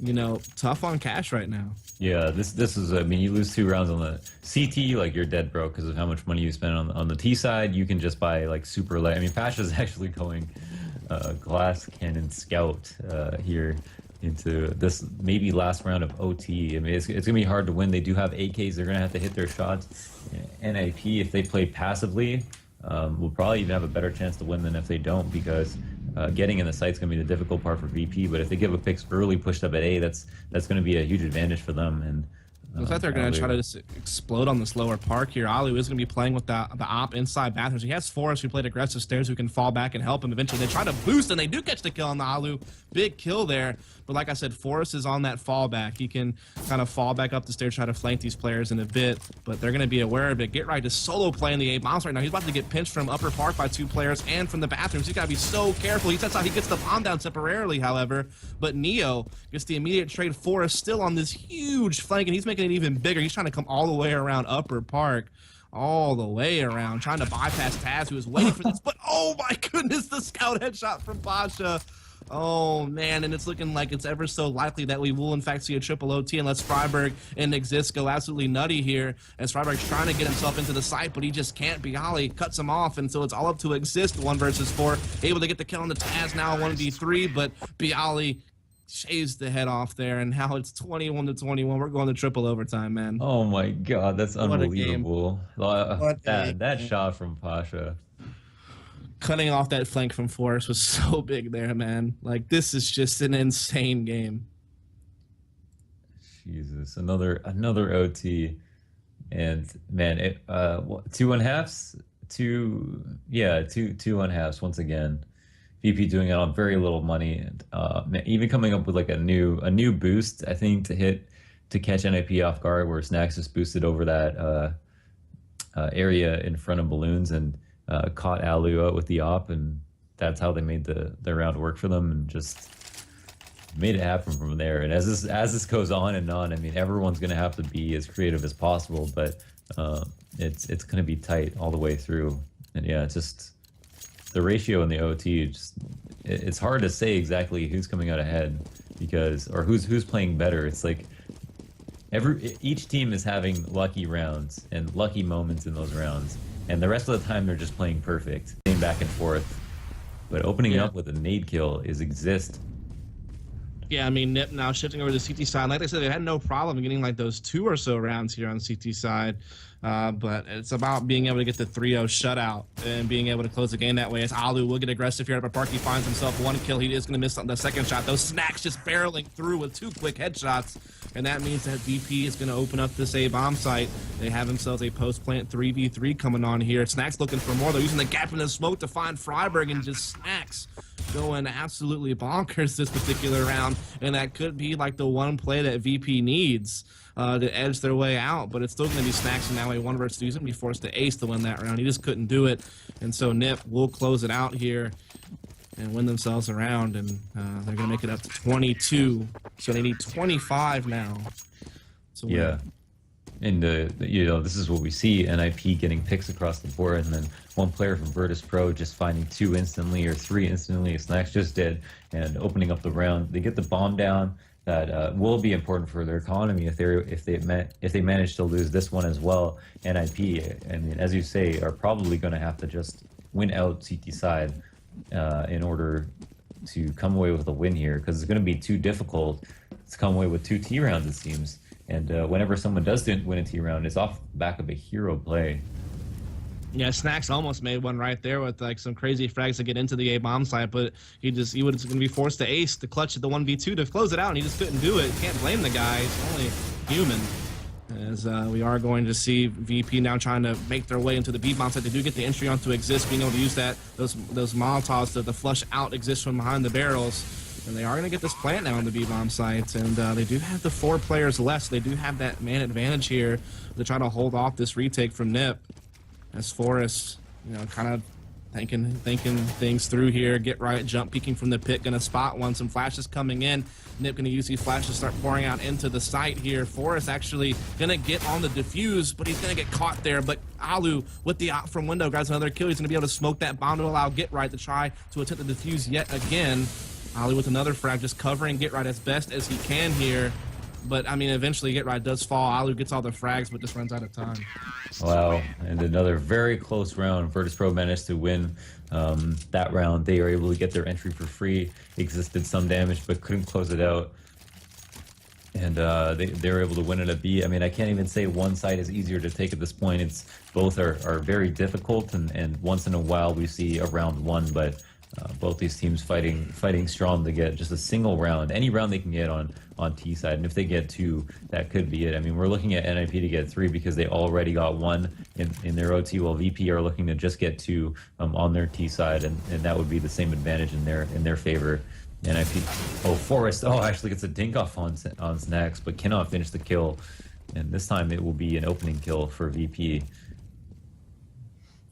you know, tough on cash right now. Yeah, this is, I mean, you lose 2 rounds on the CT, like, you're dead broke because of how much money you spend on the T side. You can just buy, like, super light. I mean, Pasha's actually going Glass Cannon Scout here into this maybe last round of OT. I mean, it's going to be hard to win. They do have AKs. They're going to have to hit their shots. NIP, if they play passively, will probably even have a better chance to win than if they don't, because getting in the site's going to be the difficult part for VP. But if they give a picks early, pushed up at A, that's going to be a huge advantage for them. And looks like they're going to try to just explode on this lower park here. Alu is going to be playing with the op inside bathrooms. He has Forrest, who played aggressive stairs, who can fall back and help him. Eventually, they try to boost, and they do catch the kill on the Alu. Big kill there. But like I said, Forrest is on that fallback. He can kind of fall back up the stairs, try to flank these players in a bit. But they're going to be aware of it. Get Right to solo play in the A bombs right now. He's about to get pinched from upper park by 2 players and from the bathrooms. He's got to be so careful. That's how he gets the bomb down temporarily, however. But Neo gets the immediate trade. Forrest still on this huge flank, and he's making it even bigger. He's trying to come all the way around upper park. All the way around, trying to bypass Taz, who is waiting for this. But oh my goodness, the scout headshot from Pasha. Oh man, and it's looking like it's ever so likely that we will in fact see a triple OT unless Freiberg and Exist go absolutely nutty here. As Freiberg's trying to get himself into the site, but he just can't. Bialy cuts him off, and so it's all up to Exist 1 versus 4. Able to get the kill on the Taz now 1v3, but Bialy shaves the head off there, and now it's 21-21. We're going to triple overtime, man. oh my god, that's unbelievable. That shot from Pasha. Cutting off that flank from Forrest was so big there, man. Like, this is just an insane game. Jesus, another OT, and man, it 2 1/2s, two 1/2s once again. VP doing it on very little money, and even coming up with like a new boost, I think, to catch NIP off guard, where Snacks just boosted over that area in front of balloons and caught Alu out with the op, and that's how they made the round work for them, and just made it happen from there. And as this goes on and on, I mean, everyone's going to have to be as creative as possible, but it's going to be tight all the way through. And yeah, it's just the ratio in the OT. It's hard to say exactly who's coming out ahead, because, or who's playing better. It's like each team is having lucky rounds and lucky moments in those rounds, and the rest of the time they're just playing perfect, going back and forth. But opening it up with a nade kill is Exist. Yeah, I mean, Nip now shifting over to the CT side. Like I said, they had no problem getting like those 2 or so rounds here on CT side. But it's about being able to get the 3-0 shutout and being able to close the game that way. As Alu will get aggressive here at upper park. He finds himself 1 kill. He is going to miss the second shot. Those Snacks just barreling through with 2 quick headshots. And that means that VP is going to open up this A-bomb site. They have themselves a post-plant 3v3 coming on here. Snacks looking for more. They're using the gap in the smoke to find Freiberg, and just Snacks going absolutely bonkers this particular round. And that could be like the one play that VP needs to edge their way out, but it's still going to be Snacks, and now a 1 versus 2. He's going to be forced to ace to win that round. He just couldn't do it, and so Nip will close it out here and win themselves a round, and they're going to make it up to 22. So they need 25 now to win. Yeah, and you know, this is what we see: NIP getting picks across the board, and then one player from Virtus.Pro just finding 2 instantly or 3 instantly, as Snacks just did, and opening up the round. They get the bomb down. That will be important for their economy if they manage to lose this one as well. NIP, I mean, as you say, are probably going to have to just win out CT side in order to come away with a win here, because it's going to be too difficult to come away with 2 T rounds, it seems. And whenever someone does win a T round, it's off the back of a hero play. Yeah, Snacks almost made one right there with like some crazy frags to get into the A-bomb site, but he was going to be forced to ace the clutch at the 1v2 to close it out, and he just couldn't do it. Can't blame the guy. He's only human. As we are going to see VP now trying to make their way into the B-bomb site. They do get the entry onto Exist, being able to use those Molotovs to flush out Exist from behind the barrels. And they are going to get this plant now on the B-bomb site, and they do have the 4 players left. So they do have that man advantage here to try to hold off this retake from Nip. As Forrest, you know, kind of thinking things through here. Get right, jump peeking from the pit, gonna spot one. Some flashes coming in. Nip gonna use these flashes, start pouring out into the site here. Forrest actually gonna get on the defuse, but he's gonna get caught there. But Alu with the out from window grabs another kill. He's gonna be able to smoke that bomb to allow Get Right to try to attempt the defuse yet again. Alu with another frag, just covering Get Right as best as he can here. But, I mean, eventually Get Right does fall. Alu gets all the frags, but just runs out of time. Wow, and another very close round. Virtus.Pro managed to win that round. They were able to get their entry for free. Existed some damage, but couldn't close it out. And they were able to win it at B. I mean, I can't even say one side is easier to take at this point. It's both are very difficult, and once in a while we see a round one, but both these teams fighting strong to get just a single round, any round they can get on T side, and if they get two, that could be it. I mean, we're looking at NIP to get three because they already got one in their OT, while VP are looking to just get two on their T side, and that would be the same advantage in their favor. NIP, Forrest, actually gets a dink off on Snacks, but cannot finish the kill, and this time it will be an opening kill for VP.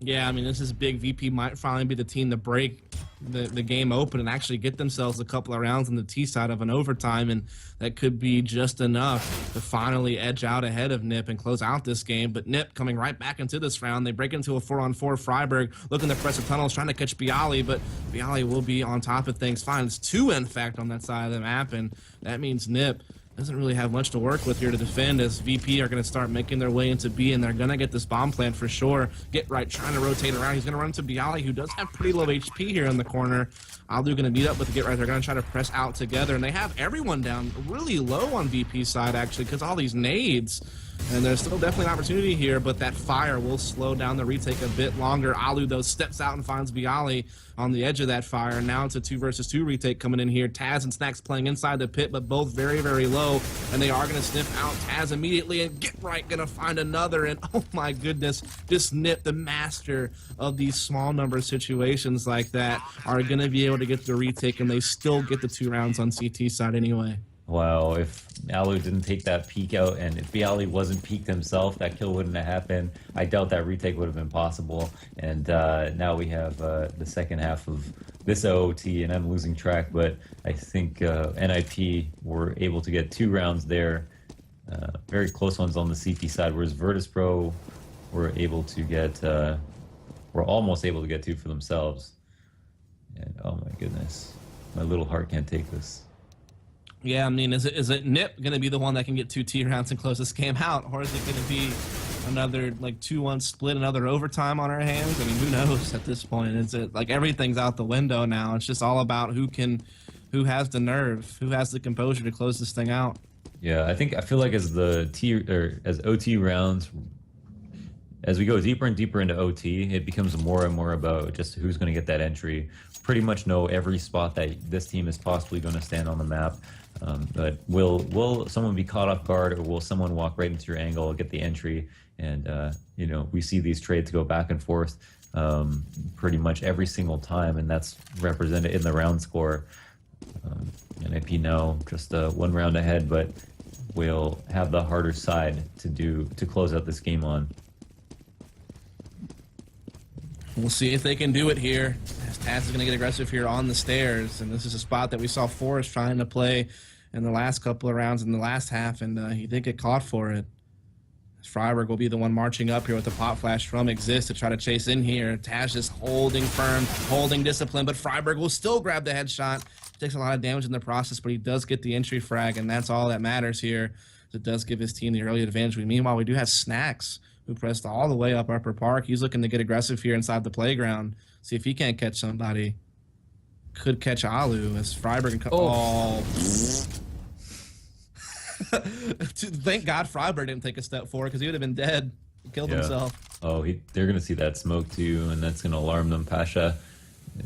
Yeah, I mean, this is big. VP might finally be the team to break the game open and actually get themselves a couple of rounds on the T side of an overtime, and that could be just enough to finally edge out ahead of Nip and close out this game. But Nip coming right back into this round. They break into a 4-on-4. Freiburg looking to press the tunnels, trying to catch Bialy, but Bialy will be on top of things fine. It's two, in fact, on that side of the map, and that means Nip doesn't really have much to work with here to defend, as VP are going to start making their way into B, and they're going to get this bomb plant for sure. Get Right trying to rotate around. He's going to run into Bialy, who does have pretty low HP here in the corner. Alu going to meet up with Get Right. They're going to try to press out together, and they have everyone down really low on VP's side, actually, because all these nades. And there's still definitely an opportunity here, but that fire will slow down the retake a bit longer. Alu, though, steps out and finds Bialy on the edge of that fire. Now it's a 2 versus 2 retake coming in here. Taz and Snacks playing inside the pit, but both very, very low. And they are going to sniff out Taz immediately, and Get Right going to find another. And oh my goodness, just Nip, the master of these small number situations like that, are going to be able to get the retake, and they still get the 2 rounds on CT side anyway. Wow, if Alu didn't take that peek out, and if Bialy wasn't peeked himself, that kill wouldn't have happened. I doubt that retake would have been possible. And now we have the second half of this OOT, and I'm losing track, but I think NIP were able to get 2 rounds there. Very close ones on the CT side, whereas Virtus.Pro were able to get, were almost able to get 2 for themselves. And oh my goodness, my little heart can't take this. Yeah, I mean, is it Nip going to be the one that can get 2 T rounds and close this game out, or is it going to be another like 2-1 split, another overtime on our hands? I mean, who knows at this point? Is it like everything's out the window now? It's just all about who has the nerve, who has the composure to close this thing out. Yeah, I feel like as as OT rounds, as we go deeper and deeper into OT, it becomes more and more about just who's going to get that entry. Pretty much know every spot that this team is possibly going to stand on the map. But will someone be caught off guard, or will someone walk right into your angle, get the entry? And you know, we see these trades go back and forth pretty much every single time, and that's represented in the round score. NIP now just 1 round ahead, but will have the harder side to close out this game on. We'll see if they can do it here. Taz is going to get aggressive here on the stairs, and this is a spot that we saw Forrest trying to play in the last couple of rounds in the last half, and he did get caught for it. Freiburg will be the one marching up here with the pop flash from Exist to try to chase in here. Taz just holding firm, holding discipline, but Freiburg will still grab the headshot. Takes a lot of damage in the process, but he does get the entry frag, and that's all that matters here. It does give his team the early advantage. Meanwhile, we do have Snacks, who pressed all the way up Upper Park. He's looking to get aggressive here inside the playground. See if he can't catch somebody. Could catch Alu as Freiburg and Thank God Freiburg didn't take a step forward, because he would have been dead. Killed himself. Oh, they're going to see that smoke too, and that's going to alarm them. Pasha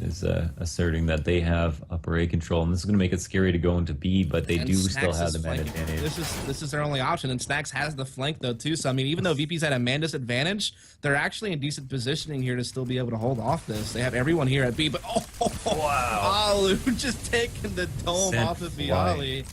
is asserting that they have upper A control, and this is going to make it scary to go into B, but they do still have the man advantage. This is their only option, and Snacks has the flank though too. So I mean, even though VP's at a man disadvantage, they're actually in decent positioning here to still be able to hold off this. They have everyone here at B, but wow, Alu just taking the dome off of Bialy.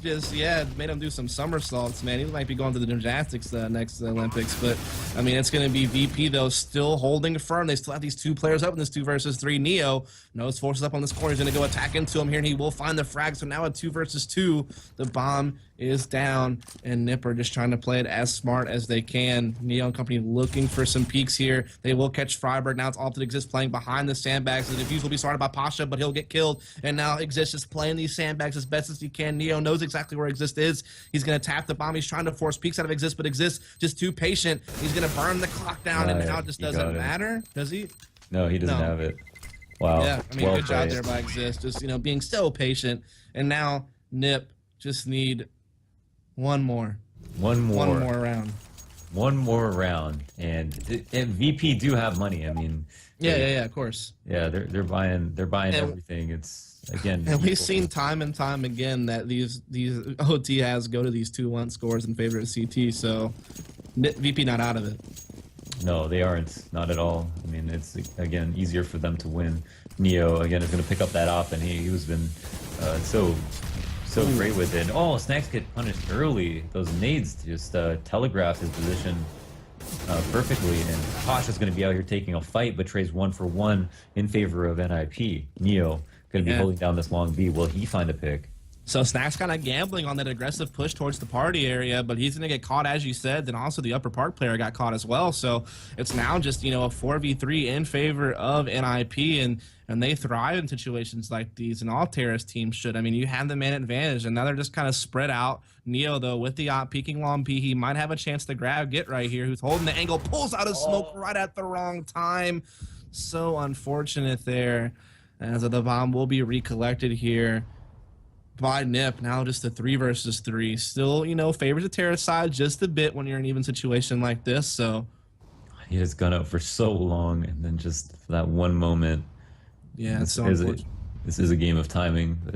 just made him do some somersaults, man. He might be going to the gymnastics next Olympics, but I mean, it's going to be VP though, still holding firm. They still have these two players up in this 2 versus 3. Neo knows forces up on this corner. He's going to go attack into him here, and he will find the frag. So now at 2 versus 2, the bomb is down, and Nipper just trying to play it as smart as they can. Neo and company looking for some peaks here. They will catch Freiburg. Now it's all that exists playing behind the sandbags. The defuse will be started by Pasha, but he'll get killed. And now Exist is playing these sandbags as best as he can. Neo knows exactly where Exist is. He's going to tap the bomb. He's trying to force peaks out of Exist, but Exist just too patient. He's going to burn the clock down, and now it just doesn't matter. Does he? No, he doesn't have it. Wow. Yeah, I mean, good job there by Exist. Just, being so patient. And now Nip just need one more round. One more round, and VP do have money. I mean, yeah, of course. Yeah, they're buying everything. It's again, and we've seen time and time again that these OT has go to these 2-1 scores in favor of CT. So VP not out of it. No, they aren't. Not at all. I mean, it's again easier for them to win. Neo again is going to pick up that op, and he was been so great with it. Oh, Snacks get punished early. Those nades just telegraph his position perfectly. And Pasha's going to be out here taking a fight, but trades 1 for 1 in favor of NIP. Neo going to be holding down this long B. Will he find a pick? So Snacks kind of gambling on that aggressive push towards the party area, but he's going to get caught, as you said. Then also the upper park player got caught as well. So it's now just, a 4v3 in favor of NIP, and they thrive in situations like these, and all terrorist teams should. I mean, you have the man advantage, and now they're just kind of spread out. Neo, though, with the op peeking long P, he might have a chance to grab Get right here, who's holding the angle, pulls out his smoke right at the wrong time. So unfortunate there, as the bomb will be recollected here by Nip. Now just a 3 versus 3. Still, favors the terrorist side just a bit when you're in an even situation like this. So he has gone out for so long, and then just for that one moment. Yeah, it's so unfortunate. This is a game of timing, but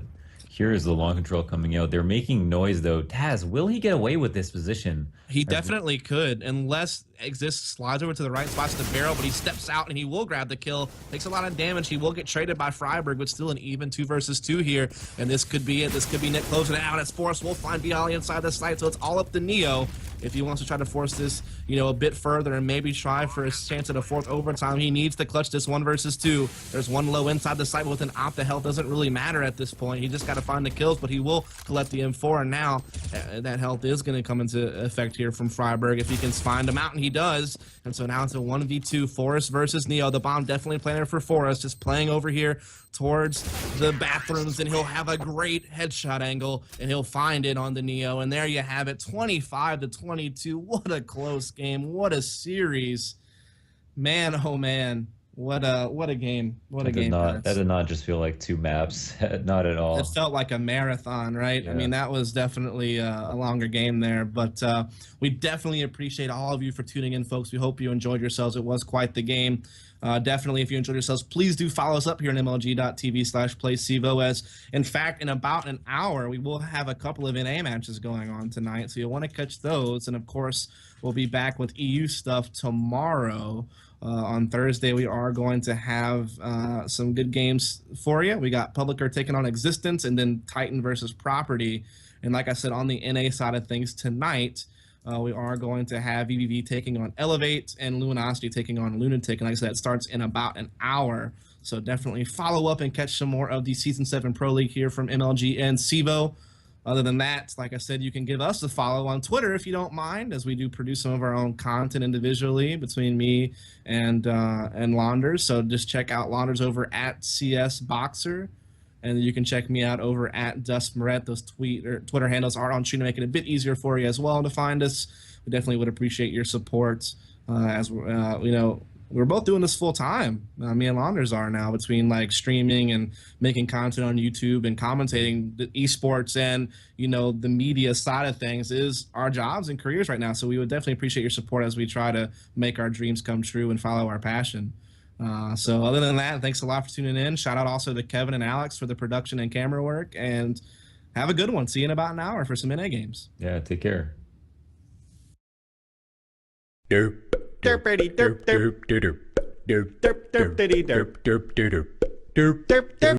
here is the long control coming out. They're making noise, though. Taz, will he get away with this position? He definitely could, unless Exist slides over to the right spot to the barrel, but he steps out and he will grab the kill. Takes a lot of damage. He will get traded by Freiburg, but still an even 2 versus 2 here. And this could be it. This could be Nick closing it out. It's Force. We'll find Bialy inside the site, so it's all up to Neo. If he wants to try to force this, a bit further and maybe try for his chance at a 4th overtime, he needs to clutch this 1 versus 2. There's one low inside the site, but with an op, the health doesn't really matter at this point. He just got to find the kills, but he will collect the M4, and now that health is going to come into effect here from Freiburg if he can find him out, and he does. And so now it's a 1v2, Forrest versus Neo. The bomb definitely planted for Forrest, just playing over here towards the bathrooms, and he'll have a great headshot angle, and he'll find it on the Neo. And there you have it, 25-22. What a close game. What a series. Man, oh man. What a game. What a game. That did not just feel like 2 maps. Not at all. It felt like a marathon, right? Yeah. I mean, that was definitely a longer game there. But we definitely appreciate all of you for tuning in, folks. We hope you enjoyed yourselves. It was quite the game. Definitely, if you enjoyed yourselves, please do follow us up here on mlg.tv/playcvo. As in fact, in about an hour, we will have a couple of NA matches going on tonight, so you'll want to catch those. And of course, we'll be back with EU stuff tomorrow. On Thursday, we are going to have some good games for you. We got Publicer taking on Existence, and then Titan versus Property. And like I said, on the NA side of things tonight, we are going to have VVV taking on Elevate and Luminosity taking on Lunatic. And like I said, it starts in about an hour. So definitely follow up and catch some more of the Season 7 Pro League here from MLG and CSGO. Other than that, like I said, you can give us a follow on Twitter if you don't mind, as we do produce some of our own content individually between me and Launders. So just check out Launders over at CS Boxer, and you can check me out over at Dust Moret. Those Twitter handles are on screen to make it a bit easier for you as well to find us. We definitely would appreciate your support, as we're both doing this full time. Me and Launders are now, between like streaming and making content on YouTube and commentating. The esports and the media side of things is our jobs and careers right now. So we would definitely appreciate your support as we try to make our dreams come true and follow our passion. So other than that, thanks a lot for tuning in. Shout out also to Kevin and Alex for the production and camera work, and have a good one. See you in about an hour for some NA games. Yeah, take care. Derp, derp, derp, derp, derp, derp, derp, derp, derp, derp, derp, derp, derp, derp, derp.